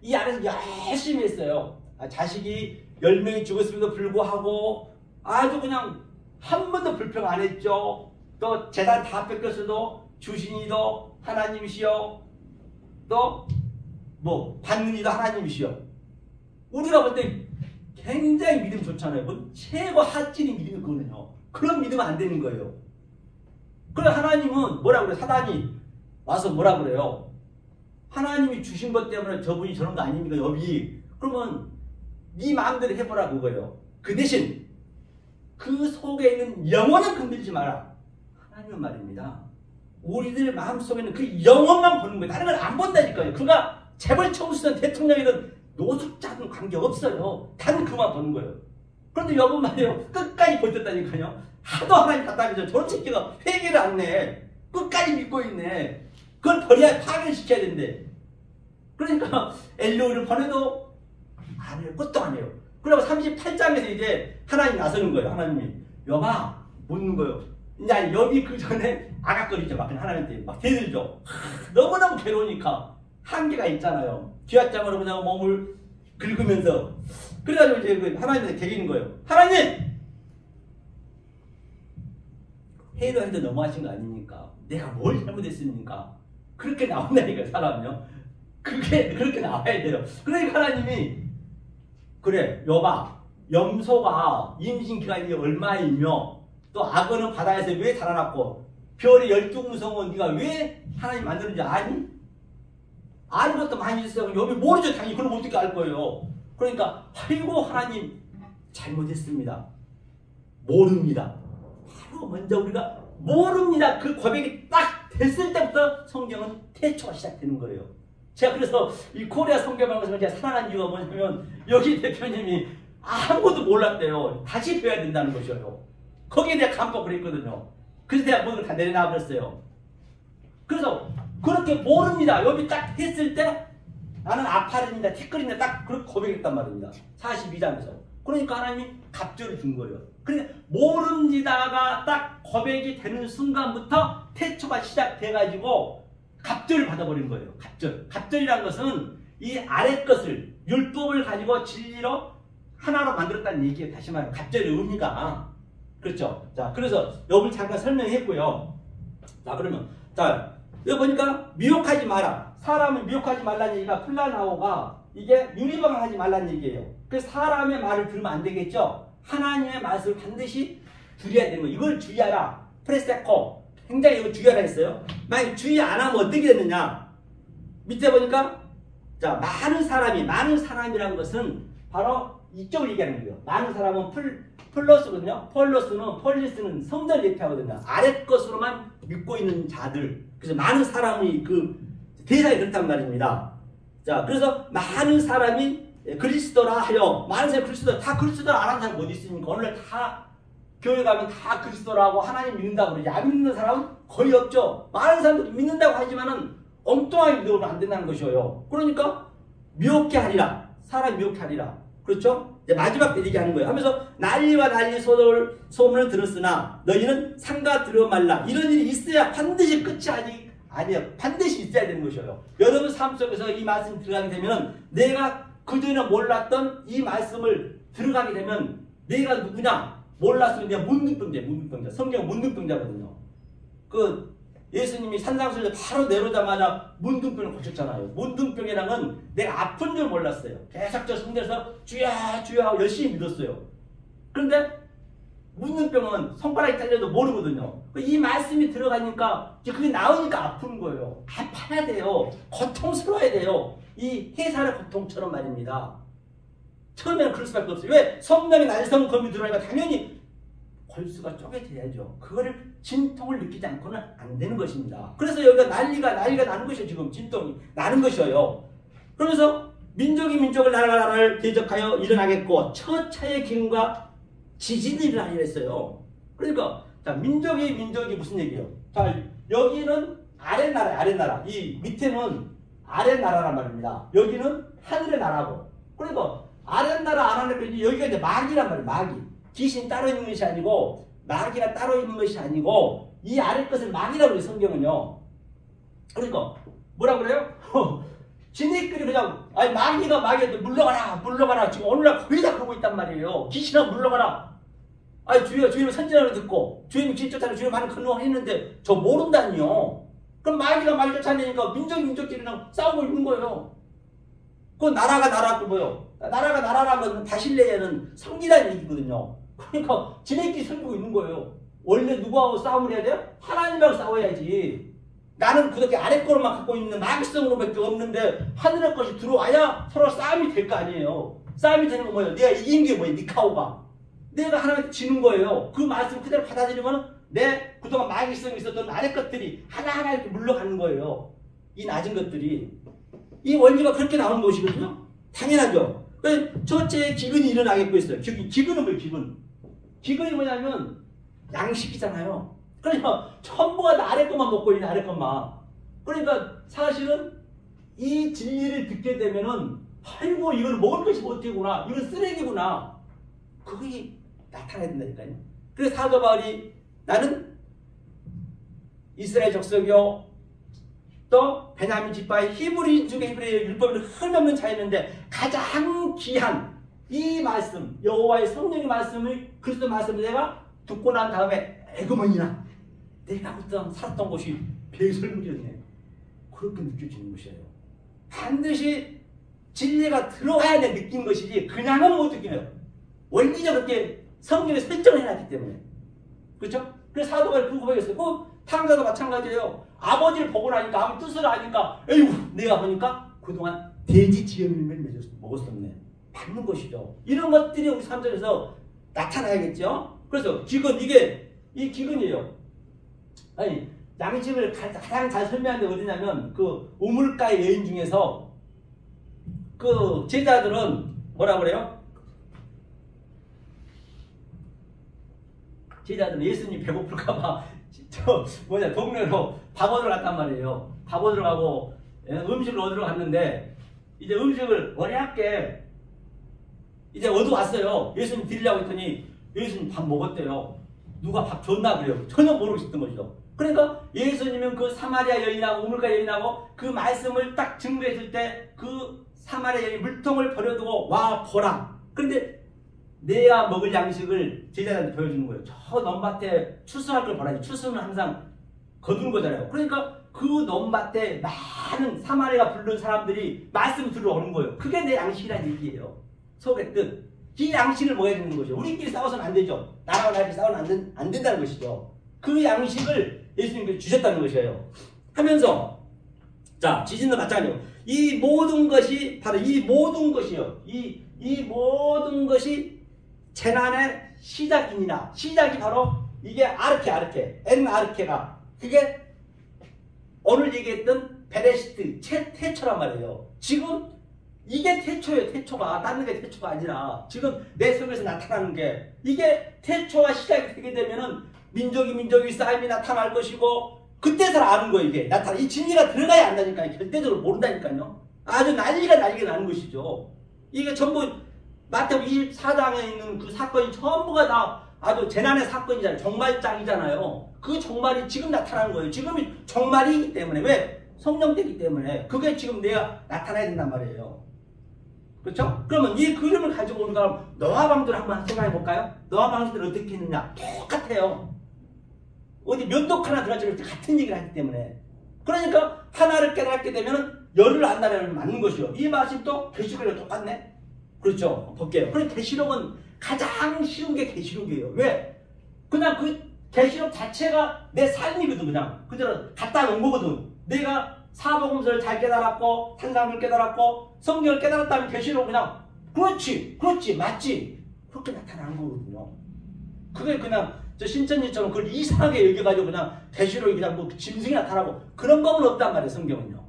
이 안에서 열심히 했어요. 자식이 10명이 죽었음에도 불구하고 아주 그냥 한 번도 불평 안 했죠. 또 재산 다 뺏겼어도 주신이도 하나님이시여 또 뭐 받는 이도 하나님이시여. 우리가 볼 때 굉장히 믿음 좋잖아요. 뭐 최고 하찐이 믿음이 그거는요. 그런 믿으면 안 되는 거예요. 그래 하나님은 뭐라 그래요? 사단이 와서 뭐라 그래요? 하나님이 주신 것 때문에 저분이 저런 거 아닙니까? 욥이. 그러면 네 마음대로 해보라 그거예요. 그 대신 그 속에 있는 영혼은 건들지 마라. 하나님은 말입니다. 우리들 마음속에는 그 영혼만 보는 거예요. 다른 걸 안 본다니까요. 그가 재벌총수든 대통령이든 노숙자든 관계없어요. 단 그만 보는 거예요. 그런데 욥은 말이에요. 끝까지 버텼다니까요. 하도 하나님 답답해서 저런 새끼가 회개를 안 내. 끝까지 믿고 있네. 그걸 버려야 파괴시켜야 된대. 그러니까 엘리후를 보내도 안 해요. 끝도 안 해요. 그리고 38장에서 이제 하나님 나서는 거예요. 하나님이 욥아 묻는 거예요. 이제 욥이 그 전에 아각거리죠. 막 하나님한테 막 대들죠. 너무너무 괴로우니까 한계가 있잖아요. 쥐약장으로 그냥 몸을 긁으면서 그래가지고 이제 하나님한테 개기는 거예요. 하나님! 해도 너무하신 거 아닙니까? 내가 뭘 잘못했습니까? 그렇게 나온다니까 사람요. 그게 그렇게 나와야 돼요. 그러니까 하나님이 그래 여봐 염소가 임신 기간이 얼마이며 또 악어는 바다에서 왜 살아났고 별의 12무성은 네가 왜 하나님 만드는지 아니? 아는 것도 많이 있어요. 여기 모르죠. 당연히 그럼 어떻게 알 거예요. 그러니까 아이고 하나님 잘못했습니다. 모릅니다. 바로 먼저 우리가 모릅니다. 그 고백이 딱 됐을 때부터 성경은 태초가 시작되는 거예요. 제가 그래서 이 코리아 성경방송을 제가 사랑한 이유가 뭐냐면 여기 대표님이 아무것도 몰랐대요. 다시 배워야 된다는 것이에요. 거기에 대해 감독을 했거든요. 그래서 제가 모든 걸 다 내려놔 버렸어요. 그래서 그렇게 모릅니다. 여기 딱 했을 때 나는 아파른이다 티끌인다 딱 그렇게 고백했단 말입니다. 42장에서. 그러니까 하나님이 갑절을 준 거예요. 그러니까 모릅니다가 딱 고백이 되는 순간부터 태초가 시작돼가지고 갑절을 받아버린 거예요. 갑절. 갑절이라는 것은 이 아래 것을 율법을 가지고 진리로 하나로 만들었다는 얘기예요. 다시 말하면 갑절의 의미가. 그렇죠. 자, 그래서 여기 잠깐 설명했고요. 자, 그러면 자, 여기 보니까 미혹하지 마라. 사람을 미혹하지 말라는 얘기가 플라나오가 이게 유리방황하지 말라는 얘기예요. 그래서 사람의 말을 들으면 안 되겠죠. 하나님의 말씀을 반드시 줄여야 되는 거예요. 이걸 주의하라. 프레세코. 굉장히 이거 주의하라 했어요. 만약 주의 안 하면 어떻게 되느냐. 밑에 보니까 자, 많은 사람이라는 것은 바로 이쪽을 얘기하는 거예요. 많은 사람은 플러스거든요. 폴리스는 성전을 얘기하거든요. 아래 것으로만 믿고 있는 자들. 그래서 많은 사람이 그 대상이 그렇단 말입니다. 자, 그래서 많은 사람이 그리스도라 하여 많은 사람이 다 그리스도라 안 하는 사람이 어디 있습니까? 오늘 다 교회 가면 다 그리스도라고 하나님 믿는다고 그러지 안 믿는 사람은 거의 없죠. 많은 사람들이 믿는다고 하지만은 엉뚱하게 믿으면 안 된다는 것이에요. 그러니까 미혹해 하리라. 사람 미혹해 하리라. 그렇죠? 이제 마지막 때 얘기하는 거예요. 하면서 난리와 난리 소문을 들었으나 너희는 상가 들어 말라. 이런 일이 있어야 반드시 끝이 아니에요. 반드시 있어야 되는 것이에요. 여러분 삶 속에서 이 말씀 들어가게 되면 내가 그전에 몰랐던 이 말씀을 들어가게 되면 내가 누구냐? 몰랐으면 내가 문둥병자. 성경은 문둥병자거든요. 그 예수님이 산상수에서 바로 내려오자마자 문둥병을 고쳤잖아요. 문둥병이라는 건 내가 아픈 줄 몰랐어요. 계속 저 성전에서 주야 주야 하고 열심히 믿었어요. 그런데 문둥병은 손가락이 잘려도 모르거든요. 이 말씀이 들어가니까 이제 그게 나오니까 아픈 거예요. 아파야 돼요. 고통스러워야 돼요. 이 해살의 고통처럼 말입니다. 처음에는 그럴 수밖에 없어요. 왜? 성령의 날성검이 들어가니까 당연히 골수가 쪼개져야죠. 그거를 진통을 느끼지 않고는 안 되는 것입니다. 그래서 여기가 난리가 나는 것이에요. 지금 진통이 나는 것이에요. 그러면서 민족이 민족을 나라가 나라를 대적하여 일어나겠고 처차의 기름과 지진이 일어나리라 했어요. 그러니까 자, 민족이 무슨 얘기예요? 자, 여기는 아래 나라. 이 밑에는 아래 나라란 말입니다. 여기는 하늘의 나라고. 그러니까 아래 나라 안 하는 거지. 여기가 이제 마귀란 말이에요. 마귀. 귀신이 따로 있는 것이 아니고 마귀가 따로 있는 것이 아니고 이 아래 것을 마귀라고 해요. 성경은요. 그러니까 뭐라고 그래요? 지네끼리 그냥 아니 마귀한테 물러가라. 지금 오늘날 거의 다 그러고 있단 말이에요. 귀신아 물러가라. 아니 주님 선지자를 듣고 주님 길 쫓아내고 주님 많은 큰 노력을 했는데 저 모른다니요. 그럼 마귀가 마귀 쫓아내니까 민족끼리랑 싸우고 있는 거예요. 그 나라가 나라고 뭐요? 나라가 나라라면 바실레아는 성기라는 얘기거든요. 그러니까 지네끼리 섬기고 있는 거예요. 원래 누구하고 싸움을 해야 돼요? 하나님하고 싸워야지. 나는 그렇게 아래 거로만 갖고 있는 마귀성으로밖에 없는데 하늘의 것이 들어와야 서로 싸움이 될 거 아니에요. 싸움이 되는 건 뭐예요? 내가 이긴 게 뭐예요? 니카오가. 내가 하나님한테 지는 거예요. 그 말씀 그대로 받아들이면 내 그동안 마귀성이 있었던 아래 것들이 하나하나 이렇게 물러가는 거예요. 이 낮은 것들이. 이 원리가 그렇게 나오는 것이거든요. 당연하죠. 첫째 기근이 일어나겠고 있어요. 기근은 뭐예요? 기근이 뭐냐면 양식이잖아요. 그러니까 전부가 다 아래 것만 먹고 있는 아래 것만. 그러니까 사실은 이 진리를 듣게 되면은 아이고 이걸 먹을 것이 못되구나. 이건 쓰레기구나. 그게 나타나야 된다니까요. 그래서 사도 바울이 나는 이스라엘 족속이요 또 베냐민 지파의 히브리인 중에 히브리의 율법으로 흠없는 자였는데 가장 귀한 이 말씀 여호와의 성령의 말씀을 그리스도 말씀을 내가 듣고 난 다음에 에그머니나 내가 그때 살았던 곳이 배설물이었네. 그렇게 느껴지는 것이에요. 반드시 진리가 들어와야 내 느낀 것이지 그냥은 못 느껴요. 원리적으로 그렇게 성경에 설정을 해놨기 때문에. 그렇죠? 그래서 사도가 그 고백했어요. 그 탕자도 마찬가지예요. 아버지를 보고 나니까 아무 뜻을 아니까 에휴 내가 보니까 그동안 돼지 지혈을 먹었었네. 받는 것이죠. 이런 것들이 우리 삶 속에서 나타나야겠죠. 그래서 기근 이 기근이에요. 아니 양식을 가장 잘 설명하는 게 어디냐면 그 우물가의 여인 중에서 그 제자들은 뭐라 그래요? 제자들은 예수님 배고플까봐 동네로 밥 얻으러 갔단 말이에요. 밥 얻으러 가고 음식을 얻으러 갔는데 이제 음식을 어렵게 이제 얻어왔어요. 예수님 드리려고 했더니 예수님 밥 먹었대요. 누가 밥 줬나 그래요. 전혀 모르고 있었던 거죠. 그러니까 예수님은 그 사마리아 여인하고 우물가 여인하고 그 말씀을 딱 증거했을 때 그 사마리아 여인 물통을 버려두고 와 보라. 그런데 내가 먹을 양식을 제자들한테 보여주는 거예요. 저 넘밭에 추수할 걸 보라니. 추수는 항상 거두는 거잖아요. 그러니까 그 넘밭에 많은 사마리아가 부른 사람들이 말씀 들어오는 거예요. 그게 내 양식이라는 얘기예요. 속의 뜻. 이 양식을 먹어야 되는 거죠. 우리끼리 싸워서는 안 되죠. 나라와 나라끼리 싸워는 안 된다는 것이죠. 그 양식을 예수님께서 주셨다는 것이에요. 하면서 자 지진도 마찬가지로 이 모든 것이 바로 이 모든 것이요. 이 모든 것이 재난의 시작이니라. 시작이 바로 이게 아르케 엔아르케가 그게 오늘 얘기했던 베레시트 태초란 말이에요. 지금 이게 태초예요. 태초가 다른 게 태초가 아니라 지금 내 속에서 나타나는 게 이게 태초가 시작이 되게 되면은 민족이 싸움이 나타날 것이고 그때서 아는 거예요. 이게 나타나 이 진리가 들어가야 안다니까요. 절대적으로 모른다니까요. 아주 난리가 나는 것이죠. 이게 전부 마태복음 24장에 있는 그 사건이 전부가 다 아주 재난의 사건이잖아요. 종말장이잖아요. 그 종말이 지금 나타나는 거예요. 지금이 종말이기 때문에. 왜? 성령 때이기 때문에. 그게 지금 내가 나타나야 된단 말이에요. 그렇죠? 그러면 이 그림을 가지고 오는 사람 노아 방주를 한번 생각해 볼까요? 노아 방주들은 어떻게 했느냐? 똑같아요. 어디 면도ખ 하나 들어가지고 같은 얘기를 하기 때문에. 그러니까 하나를 깨닫게 되면 열을 안다면 맞는 것이요. 이 말씀도 계시록이랑 똑같네. 그렇죠? 볼게요. 그럼 계시록은 가장 쉬운 게 계시록이에요. 왜? 그냥 그 계시록 자체가 내 삶이거든. 그냥 그대로 갖다 놓은 거거든. 내가 사복음서를 잘 깨달았고 산상을 깨달았고 성경을 깨달았다면 계시록 그냥 그렇지 맞지 그렇게 나타나는 거거든요. 그게 그냥 저 신천지처럼 그걸 이상하게 여겨가지고 그냥 계시록이 그냥 뭐 짐승이 나타나고 그런 법은 없단 말이에요. 성경은요.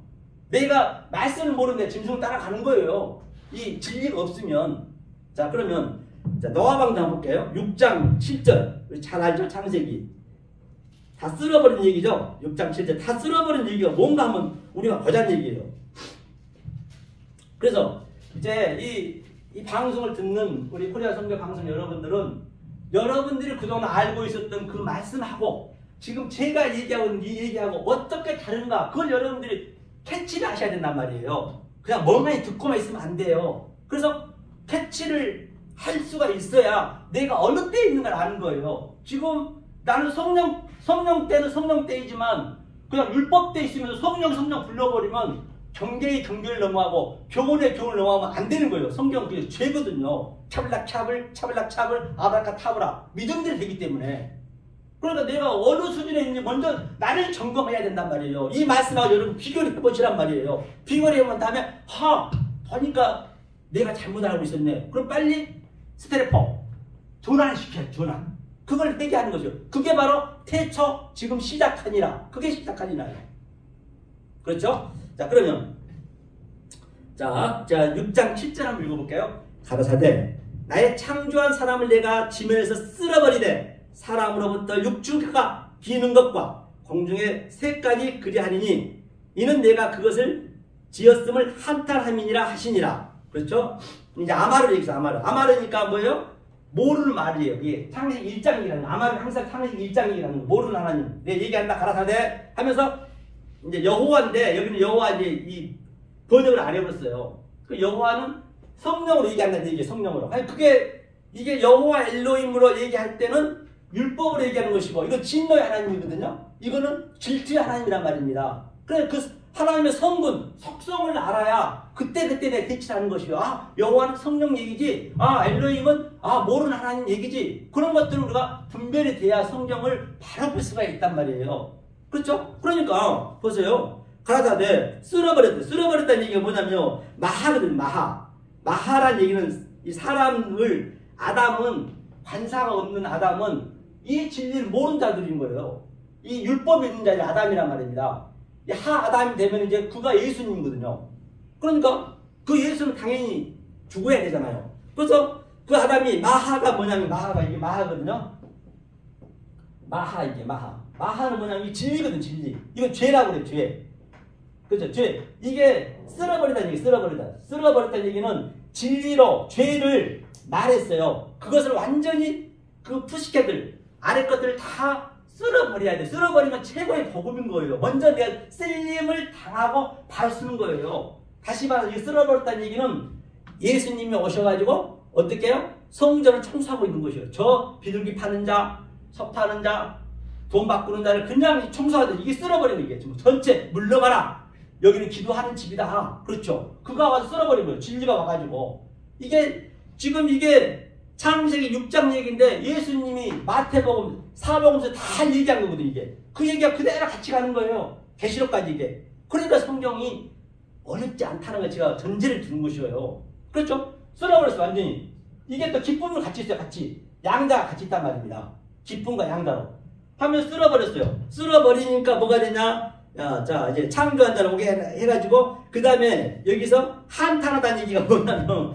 내가 말씀을 모르는데 짐승을 따라가는 거예요. 이 진리가 없으면. 자 그러면 자 노아 방주 한번 볼게요. 6장 7절 잘 알죠? 창세기 다 쓸어버린 얘기죠. 6장 7절 다 쓸어버린 얘기가 뭔가 하면 우리가 보자는 얘기예요. 그래서 이제 이 방송을 듣는 우리 코리아 선교 방송 여러분들은 여러분들이 그동안 알고 있었던 그 말씀하고 지금 제가 얘기하고 있는 이 얘기하고 어떻게 다른가 그걸 여러분들이 캐치를 하셔야 된단 말이에요. 그냥 멍하니 듣고만 있으면 안 돼요. 그래서 캐치를 할 수가 있어야 내가 어느 때에 있는 걸 아는 거예요. 지금 나는 성령 때는 성령 때이지만 그냥 율법 때 있으면서 성령 불러버리면 경계의 경계를 넘어가고 교훈의 교훈을 넘어가면 안 되는 거예요. 성경 그게 죄거든요. 차블락 아브라카 타브라 믿음들이 되기 때문에. 그러니까 내가 어느 수준에 있는지 먼저 나를 점검해야 된단 말이에요. 이 말씀하고 여러분 비교를 해보시란 말이에요. 비교를 해본 다음에 보니까 내가 잘못 알고 있었네. 그럼 빨리 스테레포 전환시켜요. 전환. 그걸 회개하는 거죠. 그게 바로 태초 지금 시작하니라. 그게 시작하니라요. 그렇죠? 자 그러면 자 6장 7절 한번 읽어볼게요. 가라사대 나의 창조한 사람을 내가 지면에서 쓸어버리되 사람으로부터 육축가 기는 것과 공중의 새까지 그리하리니 이는 내가 그것을 지었음을 한탄함이니라 하시니라. 그렇죠? 이제 아마르 얘기죠. 아마르니까 뭐예요? 모르는 말이에요. 이게 창세기 1장이라는 아마르는 항상 창세기 1장이라는 모르는 하나님. 내 얘기한다 가라사대 하면서 이제 여호와인데 여기는 여호와 이제 이 번역을 안 해버렸어요. 그 여호와는 성령으로 얘기한다는 얘기예요. 성령으로. 아니 그게 이게 여호와 엘로힘으로 얘기할 때는 율법으로 얘기하는 것이고 이건 진노의 하나님이거든요. 이거는 질투의 하나님이란 말입니다. 그래 그 하나님의 성분, 속성을 알아야 그때그때 내가 대치하는 것이요. 아, 여호와는 성령 얘기지. 아, 엘로힘은 모르는 하나님 얘기지. 그런 것들을 우리가 분별이 돼야 성경을 바로 볼 수가 있단 말이에요. 그렇죠? 그러니까 보세요. 가라사대 쓸어버렸대. 쓸어버렸다는 얘기가 뭐냐면요. 마하거든, 마하. 마하란 얘기는 이 사람을, 아담은, 관사가 없는 아담은 이 진리를 모르는 자들인 거예요. 이 율법이 있는 자들이 아담이란 말입니다. 하 아담이 되면 이제 그가 예수님이거든요. 그러니까 그 예수는 당연히 죽어야 되잖아요. 그래서 그 아담이 마하가 뭐냐면 마하가 이게 마하거든요. 마하 이게 마하. 마하는 뭐냐면 이 진리거든 진리. 이건 죄라고 그래 죄. 그렇죠 죄. 이게 쓸어버리다는 얘기 쓸어버리다. 쓸어버렸다는 얘기는 진리로 죄를 말했어요. 그것을 완전히 그 푸시케들 아래 것들을 다 쓸어버려야 돼. 쓸어버리면 최고의 복음인 거예요. 먼저 내가 쓸림을 당하고 바로 쓰는 거예요. 다시 말해서 이 쓸어버렸다는 얘기는 예수님이 오셔가지고 어떻게 해요? 성전을 청소하고 있는 것이에요. 저 비둘기 파는 자, 석 파는 자, 돈 바꾸는 자를 그냥 청소하듯 이게 쓸어버리는 게 전체 물러가라. 여기는 기도하는 집이다. 그렇죠. 그가 와서 쓸어버린 거예요. 진리가 와가지고. 이게 지금 이게 창세기 6장 얘기인데 예수님이 마태복음, 사복음서 다 얘기한 거거든요. 이게 그 얘기가 그대로 같이 가는 거예요. 계시록까지 이게. 그러니까 성경이 어렵지 않다는 걸 제가 전제를 두는 것이에요. 그렇죠? 쓸어버렸어 완전히. 이게 또 기쁨을 같이 있어요. 같이 양자가 같이 있단 말입니다. 기쁨과 양자로 하면 쓸어버렸어요. 쓸어버리니까 뭐가 되냐? 자 이제 창조한다라고 해가지고 그 다음에 여기서 한탄하다는 얘기가 뭐냐면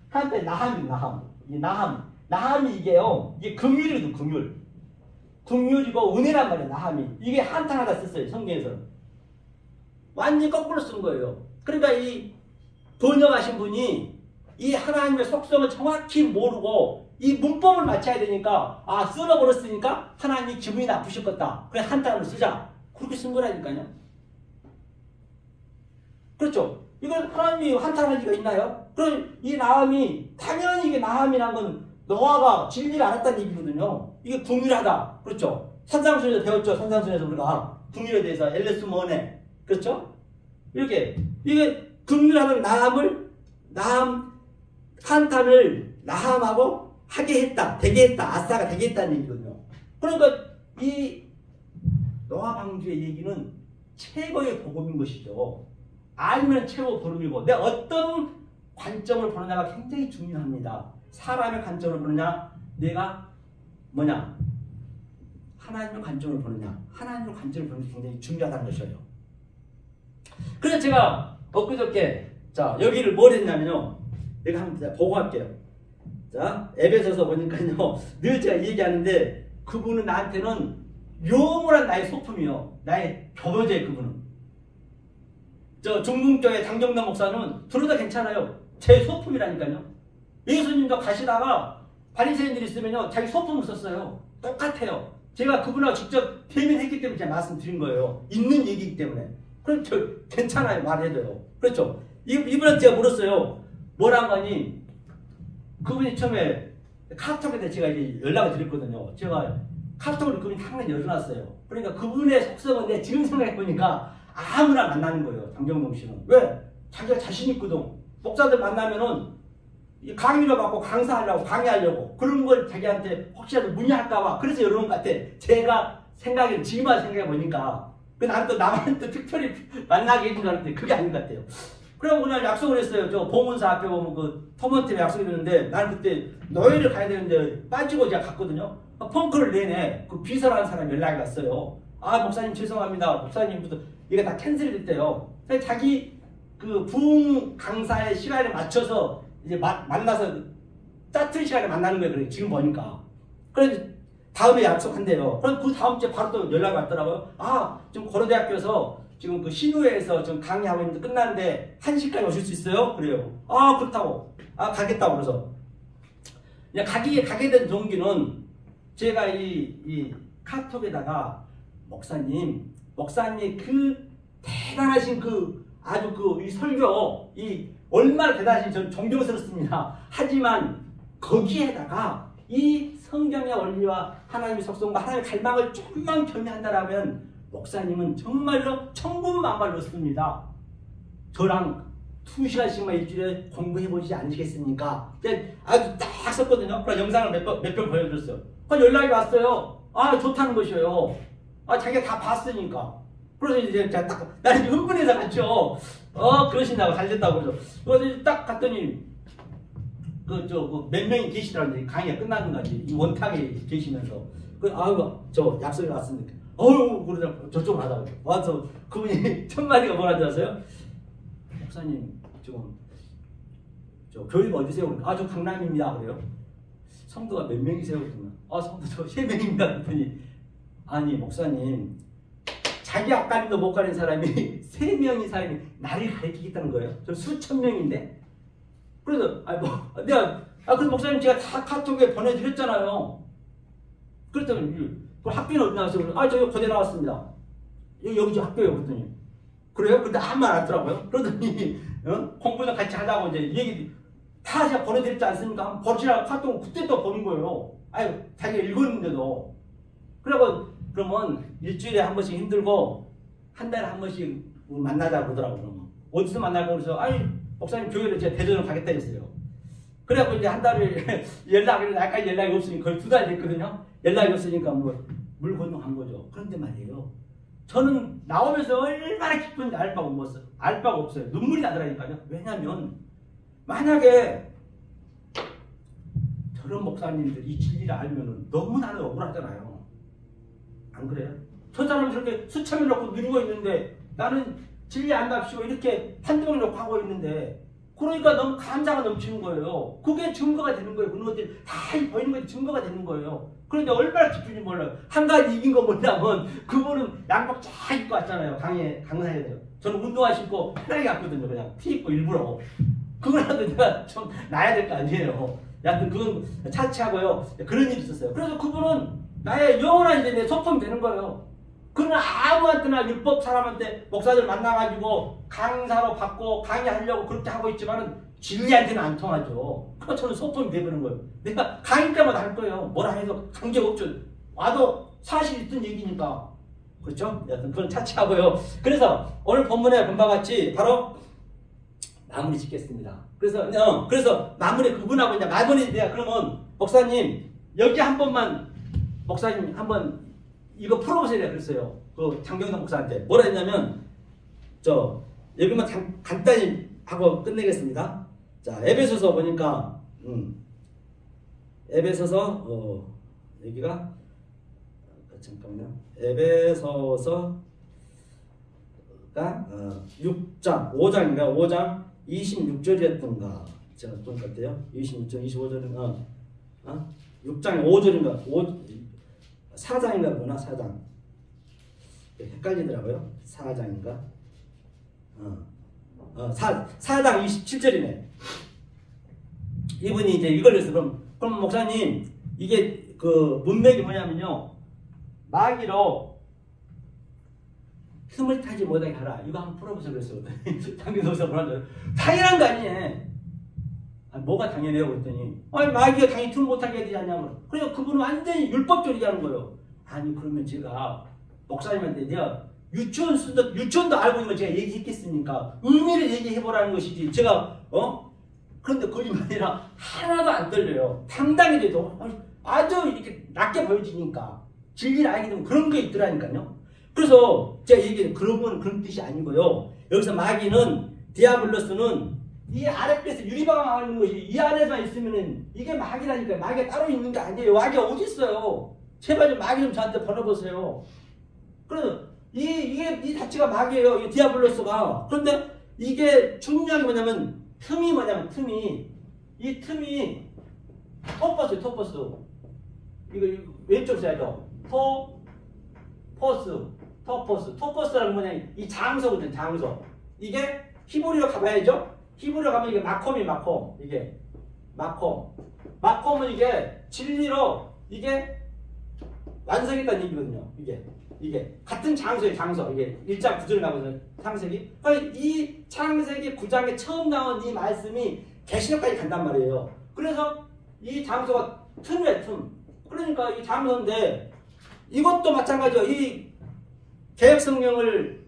한때 나함. 이 나함이 이게요. 이게 긍휼이거든, 긍휼. 긍휼이고 은혜란 말이에요, 나함이. 이게 한탄하다 썼어요, 성경에서는. 완전히 거꾸로 쓴 거예요. 그러니까 이 번역하신 분이 이 하나님의 속성을 정확히 모르고 이 문법을 맞춰야 되니까 쓸어버렸으니까 하나님이 기분이 나쁘셨겠다. 그래 한탄을 쓰자. 그렇게 쓴 거라니까요. 그렇죠? 이건 하나님이 한탄할 리가 있나요? 그럼 이 나함이 당연히 이게 나함이란 건 노아가 진리를 알았다는 얘기거든요. 이게 긍휼하다. 그렇죠? 산상수에서 배웠죠. 산상수에서 우리가 긍휼에 대해서 엘레스 모네. 그렇죠? 이렇게 이게 긍휼하는 나함 한탄을 나함하고 하게 했다. 되게 했다. 아싸가 되게 했다는 얘기거든요. 그러니까 이 노아 방주의 얘기는 최고의 복음인 것이죠. 알면 최고 복음이고 내가 어떤 관점을 보느냐가 굉장히 중요합니다. 사람의 관점을 보느냐 내가 뭐냐 하나님의 관점을 보느냐 하나님의 관점을 보는 게 굉장히 중요하다는 것이에요. 그래서 제가 엊그저께 자 여기를 뭘 했냐면요. 내가 한번 보고 할게요. 자 에베소서 보니까요. 늘 제가 얘기하는데 그분은 나한테는 영원한 나의 소품이요. 나의 교보제 그분은. 저 중궁교회 장정남 목사는 들어도 괜찮아요. 제 소품이라니까요. 예수님도 가시다가 바리새인들이 있으면요. 자기 소품을 썼어요. 똑같아요. 제가 그분하고 직접 대면했기 때문에 제가 말씀드린 거예요. 있는 얘기이기 때문에. 그럼 저 괜찮아요. 말해도요. 그렇죠. 이분한테 제가 물었어요. 뭐라고 하니 그분이 처음에 카톡에 제가 이제 연락을 드렸거든요. 제가 카톡으로 그분이 당연히 열어놨어요. 그러니까 그분의 속성은 내가 지금 생각해보니까 아무나 만나는 거예요. 장정동 씨는. 왜? 자기가 자신 있거든. 목사들 만나면은 강의를 받고 강사하려고 강의하려고 그런 걸 자기한테 혹시라도 문의할까봐 그래서 이러는 것 같아. 제가 지금 와서 생각해보니까 나는 또 나만 또 특별히 만나게 해준 줄 알았더니 그게 아닌 것 같아요. 그럼 그날 약속을 했어요. 저 봉은사 앞에 보면 그 터먼트에 약속이 됐는데 나는 그때 노예를 가야 되는데 빠지고 제가 갔거든요. 펑크를 내내 그 비서라는 사람이 연락이 왔어요. 목사님 죄송합니다. 목사님부터 이게 다 캔슬이 됐대요. 자기 그 부흥 강사의 시간에 맞춰서 이제 만나서 짜투리 시간에 만나는 거예요. 그래 지금 보니까. 그래서 다음에 약속한대요. 그럼 그 다음 주에 바로 또 연락이 왔더라고요. 지금 고려대학교에서 지금 그 신우회에서 지금 강의하고 있는데 끝났는데 1시까지 오실 수 있어요? 그래요. 그렇다고. 가겠다고 그래서. 가게 된 동기는 제가 이 카톡에다가 목사님이 그 대단하신 아주 이 설교 얼마나 대단하신 전 존경스럽습니다. 하지만 거기에다가 이 성경의 원리와 하나님의 속성과 하나님의 갈망을 조금만 겸비한다라면 목사님은 정말로 천군만마를 씁니다. 저랑 2시간씩만 일주일에 공부해보지 않으시겠습니까? 아주 딱 썼거든요. 그래서 영상을 몇 편 보여줬어요. 그래서 연락이 왔어요. 아, 좋다는 것이에요. 아, 자기가 다 봤으니까. 그래서 이제 제가 딱, 나는 이제 흥분해서 갔죠. 그러신다고 잘 됐다고 그러죠. 그래서 딱 갔더니, 몇 명이 계시더라고요. 강의가 끝나는까지. 이 원탁에 계시면서. 저 약속이 왔으니까. 그러더라고요. 저쪽으로 가자고. 와서 그분이 첫 마디가 뭐라는지 아세요? 목사님, 지금, 교회가 어디세요? 저 강남입니다. 그래요. 성도가 몇 명이세요? 그러면, 성도 저 3명입니다. 그랬더니, 아니, 목사님, 자기 앞가림도 못 가는 사람이 3명의 사람이 나를 가리키겠다는 거예요. 저 수천 명인데. 그래서 그래서 목사님 제가 다 카톡에 보내드렸잖아요. 그랬더니 그 학교는 어디 나왔어요? 저기 고대 나왔습니다. 여기 저 학교예요. 그랬더니 그래요? 근데 아무 말 안 하더라고요. 그러더니 공부 좀 같이 하자고 이제 얘기 다 제가 보내드렸지 않습니까? 버치라고 카톡 그때 또 보는 거예요. 자기가 읽었는데도. 그러면 일주일에 한 번씩 힘들고 한 달에 한 번씩 만나자고 그러더라고요. 그러면. 어디서 만나고 그래서 목사님 교회를 제가 대전으로 가겠다 했어요. 그래갖고 이제 한 달을 약간 연락이 없으니까 거의 2달 됐거든요. 연락이 없으니까 물 건너간 거죠. 그런데 말이에요. 저는 나오면서 얼마나 기쁜지 알 바가 없어요. 눈물이 나더라니까요. 왜냐면 만약에 저런 목사님들 이 진리를 알면은 너무 나는 억울하잖아요. 안 그래요? 저 사람이 저렇게 수참을 놓고 누리고 있는데 나는 진리 안답시고 이렇게 한동을 놓고 하고 있는데 그러니까 너무 감사가 넘치는 거예요. 그게 증거가 되는 거예요. 그런 것들이 다 보이는 것이 증거가 되는 거예요. 그런데 얼마나 기쁜지 몰라요. 한 가지 이긴 거 뭐냐면 그분은 양복 쫙 입고 왔잖아요. 강사해야 돼요. 저는 운동화 신고 편하게 갔거든요. 그냥 티 입고 일부러. 그거라도 내가 좀 나야 될 거 아니에요. 여하튼 그건 차치하고요. 그런 일이 있었어요. 그래서 그분은 나의 영원한 이제 내 소품이 되는 거예요. 그러나 아무한테나 율법 사람한테 목사들 만나가지고 강사로 받고 강의하려고 그렇게 하고 있지만은 진리한테는 안 통하죠. 그래서 저는 소품이 되버리는 거예요. 내가 강의 때마다 할 거예요. 뭐라 해서 관계 없죠. 와도 사실 있던 얘기니까. 그렇죠? 여하튼 그건 차치하고요. 그래서 오늘 본문에 본바 같이 바로 마무리 짓겠습니다. 그래서 마무리 그분하고 이제 마무리 돼야 그러면 목사님 여기 한 번만 목사님 한번 이거 풀어보세요. 그랬어요. 그 장경선 목사한테 뭐라 했냐면 여기만 간단히 하고 끝내겠습니다. 자, 에베소서 보니까 에베소서 여기가 잠깐만요. 에베소서가 6장 5장인가 5장 26절이었던가 제가 본 것 같아요. 26절 25절인가 6장 5절인가 4장인가 보나 4장 헷갈리더라고요. 4장인가 4장 27절이네. 이분이 이제 이걸 해서 그럼 목사님 이게 그 문맥이 뭐냐면요. 마귀로 틈을 타지 못하게 하라. 이거 한번 풀어보세요. 그랬어요. 당연히 뭐라죠? 당연한 거 아니에요. 뭐가 당연해요? 그랬더니 마귀가 당연히 틈을 못하게 해야 되지 않냐고. 그래서 그분은 완전히 율법적이게 하는 거예요. 아니 그러면 제가 목사님한테 내가 유치원도 알고 있는 걸 제가 얘기했겠습니까? 의미를 얘기해보라는 것이지. 제가 그런데 거짓말이라 하나도 안 떨려요. 당당히 돼도 아주 이렇게 낮게 보여지니까 진리를 알게 되면 그런 게 있더라니까요. 그래서 제가 얘기해요. 그런 건 그런 뜻이 아니고요. 여기서 마귀는 디아블로스는 이 아랫배에서 유리방황 하는 것이 이 안에만 있으면은 이게 마귀라니까요. 마귀가 따로 있는 게 아니에요. 마귀가 어디 있어요? 제발 좀 마귀 좀 저한테 보내보세요. 그래서 이 자체가 마귀예요. 이 디아블로스가. 그런데 이게 중요한 게 뭐냐면 틈이 이 틈이 토퍼스 이거 왼쪽 써야죠. 토퍼스라는 뭐냐 이 장소거든. 장소. 이게 히브리로 가봐야죠. 히브리로 가면 이게 마콤 이게 마콤은 이게 진리로 이게 완성했다는 얘기거든요. 이게 같은 장소예요. 장소. 이게 1장 9절에 나오는 창세기. 이 창세기 9장에 처음 나온 이 말씀이 계시록까지 간단 말이에요. 그래서 이 장소가 틈이에요. 틈. 그러니까 이 장소인데 이것도 마찬가지예요. 이 개혁 성경을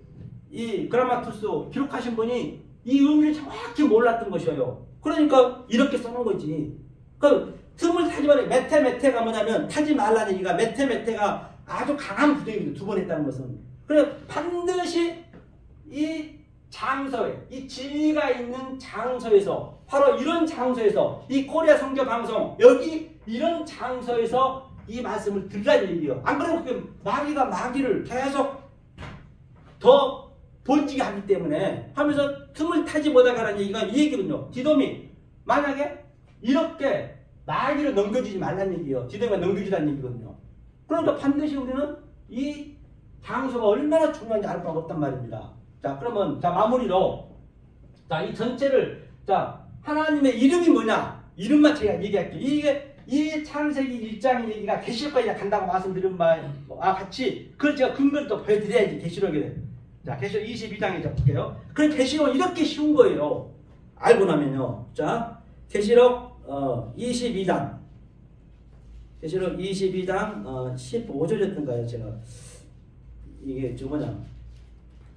이 그라마투스 기록하신 분이 이 의미를 정확히 몰랐던 것이에요. 그러니까 이렇게 써놓은 거지. 그 틈을 타지 말라. 메테가 뭐냐면 타지 말라는 얘기가 메테가 아주 강한 부정입니다. 두 번 했다는 것은. 그래 반드시 이 장소에 이 진리가 있는 장소에서 바로 이런 장소에서 이 코리아 성교 방송 여기 이런 장소에서 이 말씀을 들으라는 얘기예요. 안 그러면 그 마귀가 마귀를 계속 더 번지게 하기 때문에 하면서 틈을 타지 못하게 하라는 얘기가 이 얘기거든요. 디돔이 만약에 이렇게 마귀를 넘겨주지 말라는 얘기예요. 디돔이 넘겨주라는 얘기거든요. 그러니까 반드시 우리는 이 장소가 얼마나 중요한지 알 수가 없단 말입니다. 자, 그러면 자 마무리로 자 이 전체를 자 하나님의 이름이 뭐냐? 이름만 제가 얘기할게요. 이게 이 창세기 1장 얘기가 계시록까지 간다고 말씀드린 바와 같이 그걸 제가 근거를 또 보여드려야지 계시록에. 자 계시록 22장에 볼게요. 그럼 계시록은 이렇게 쉬운 거예요. 알고 나면요. 자 계시록 22장 계시록 22장 15절이었던가요? 제가 이게 저 뭐냐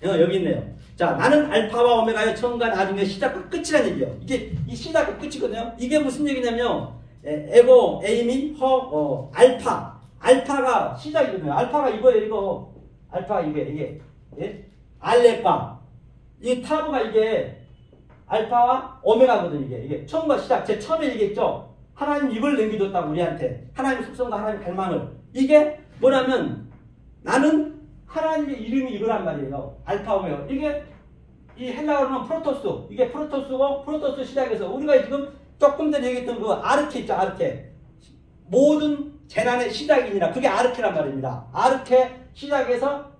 여기 있네요. 자 나는 알파와 오메가의 처음과 나중에 시작과 끝이라는 얘기예요. 이게 이 시작과 끝이거든요. 이게 무슨 얘기냐면 에고, 에이미, 알파가 시작이거든요. 알파가 이거예요. 이거 알파가 이게 예? 알렉과 이 타브가 이게 알파와 오메가거든요. 이게 처음과 시작. 제 처음에 얘기했죠. 하나님 이걸 남겨줬다고 우리한테 하나님의 속성과 하나님의 갈망을. 이게 뭐냐면 나는 하나님의 이름이 이거란 말이에요. 알파 오메가. 이게 이 헬라어로는 프로토스. 이게 프로토스고 프로토스 시작에서 우리가 지금 조금 전에 얘기했던 그 아르케 있죠. 아르케. 모든 재난의 시작이니라. 그게 아르케란 말입니다. 아르케 시작에서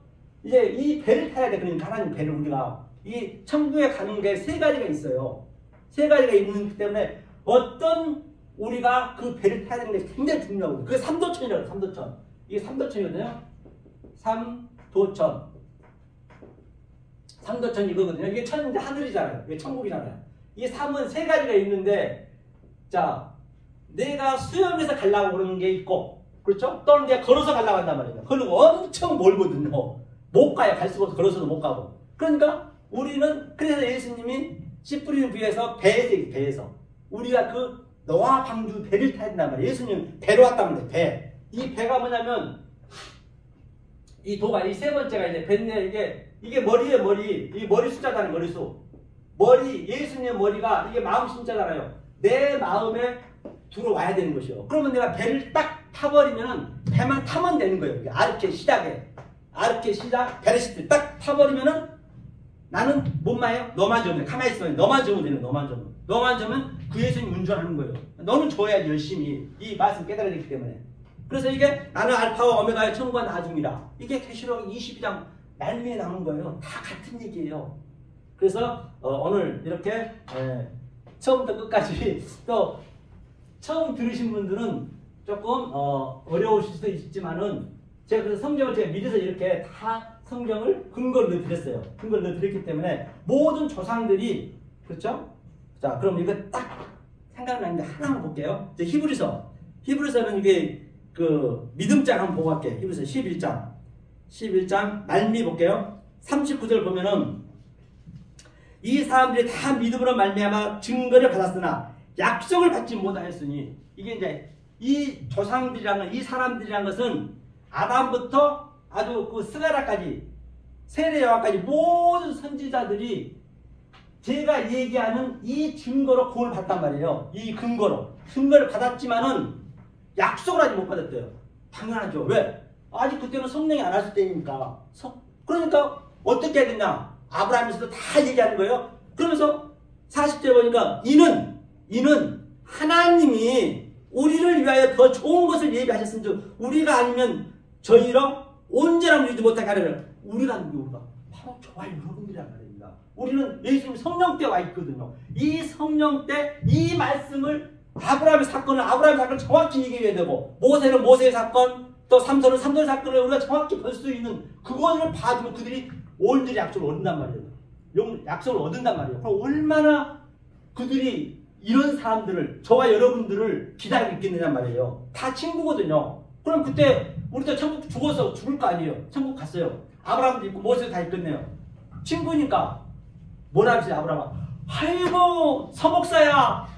이제 이 배를 타야 돼. 그러니까 하나님 배를 우리가 이 천국에 가는 게 세 가지가 있어요. 세 가지가 있는 때문에 어떤 우리가 그 배를 타야 되는 게 굉장히 중요하거든요. 그게 삼도천이라고. 삼도천. 이게 삼도천이거든요. 삼도천 이거거든요. 이게 천인데 하늘이잖아요. 이게 천국이잖아요. 이 삼은 세 가지가 있는데, 자, 내가 수영해서 가려고 그러는 게 있고, 그렇죠? 또는 내가 걸어서 가려고 한단 말이에요. 그리고 엄청 멀거든요. 못 가요. 갈 수가 없어. 걸어서도 못 가고. 그러니까 우리는, 그래서 예수님이 씨 뿌리는 비에서 배에서. 우리가 그 노아 방주 배를 타야 된단 말이에요. 예수님 배로 왔단 말이에요. 배. 이 배가 뭐냐면, 이 도가, 이 세 번째가 이제 배인데, 이게 머리에 머리, 이 머리 숫자잖아요. 머리수. 머리, 예수님의 머리가 이게 마음 심자잖아요. 내 마음에 들어와야 되는 것이요. 그러면 내가 배를 딱 타버리면은 배만 타면 되는 거예요. 아르케 시작에. 아르케 시작, 베레시트 딱 타버리면은 나는 뭔말이에요? 너만 져면 가만히 있어. 너만 져면 되는 너만 져면. 너만 져면 그 예수님 운전하는 거예요. 너는 줘야지 열심히. 이 말씀 깨달아야 되기 때문에. 그래서 이게 나는 알파와 오메가의 처음과 나중이라. 이게 계시록 22장 말미에 나오는 거예요. 다 같은 얘기예요. 그래서 오늘 이렇게 처음부터 끝까지 또 처음 들으신 분들은 조금 어려우실 수도 있지만은 제가 그래서 성경을 제가 믿어서 이렇게 다 성경을 근거를 넣어드렸어요. 근거를 넣어드렸기 때문에 모든 조상들이 그렇죠? 자 그럼 이거 딱 생각나는데 하나만 볼게요. 이제 히브리서는 이게 그 믿음장 한번 보고 갈게요. 히브리서 11장 말미 볼게요. 39절 보면은 이 사람들이 다 믿음으로 말미암아 증거를 받았으나 약속을 받지 못하였으니 이게 이제 이 조상들이라는 이 사람들이라는 것은 아담부터 아주 그 스가랴까지 세례 요한까지 모든 선지자들이 제가 얘기하는 이 증거로 구원을 받단 말이에요. 이 증거를 받았지만은 약속을 아직 못 받았대요. 당연하죠. 왜? 아직 그때는 성령이 안 왔을 때니까. 그러니까 어떻게 해야 되냐? 아브라함에서도 다 얘기하는 거예요. 그러면서 40절 보니까 이는 하나님이 우리를 위하여 더 좋은 것을 예비하셨은 즉 우리가 아니면 저희로 온전함을 이루지 못하게 하려고. 우리가 누구가? 바로 저와 여러분들이란 말입니다. 우리는 예수님 성령 때 와 있거든요. 이 성령 때 이 말씀을 아브라함의 사건을 정확히 얘기해야 되고 모세는 모세의 사건 또 삼손은 삼손의 사건을 우리가 정확히 볼 수 있는 그것을 봐주면 그들이 온전히 약속을 얻는단 말이에요. 약속을 얻는단 말이에요. 그럼 얼마나 그들이 이런 사람들을 저와 여러분들을 기다리고 있겠느냐 말이에요. 다 친구거든요. 그럼 그때 우리도 천국 죽어서 죽을 거 아니에요. 천국 갔어요. 아브라함도 있고 모세도 다 있겠네요. 친구니까 뭐라 하지 아브라함아? 아이고 서목사야,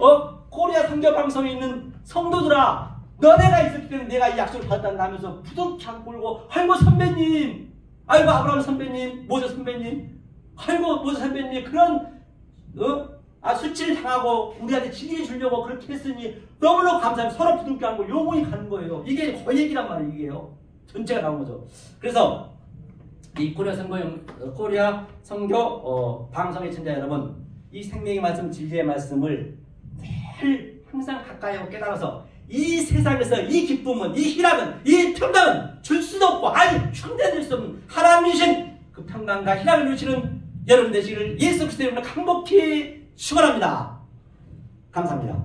코리아 선교 방송에 있는 성도들아, 너네가 있었기 때문에 내가 이 약속을 받았다 하면서 부둥켜 안고 울고, 아이고 선배님, 아이고 아브라함 선배님, 모세 선배님, 아이고 모세 선배님, 그런 수치를 당하고 우리한테 지리해 주려고 그렇게 했으니 너무너무 감사합니다. 서로 부둥켜 안고 영혼이 가는 거예요. 이게 거의 얘기란 말이에요. 이게요. 전체가 나온 거죠. 그래서 이 코리아 선교 방송의 청자 여러분, 이 생명의 말씀, 진리의 말씀을 늘 항상 가까이 하고 깨달아서 이 세상에서 이 기쁨은, 이 희락은, 이 평강은 줄 수도 없고 아니 충전될 수 없는 하나님 주신 그 평강과 희락을 주시는 여러분 되시기를 예수 그리스도의 이름으로 간곡히 축원합니다. 감사합니다.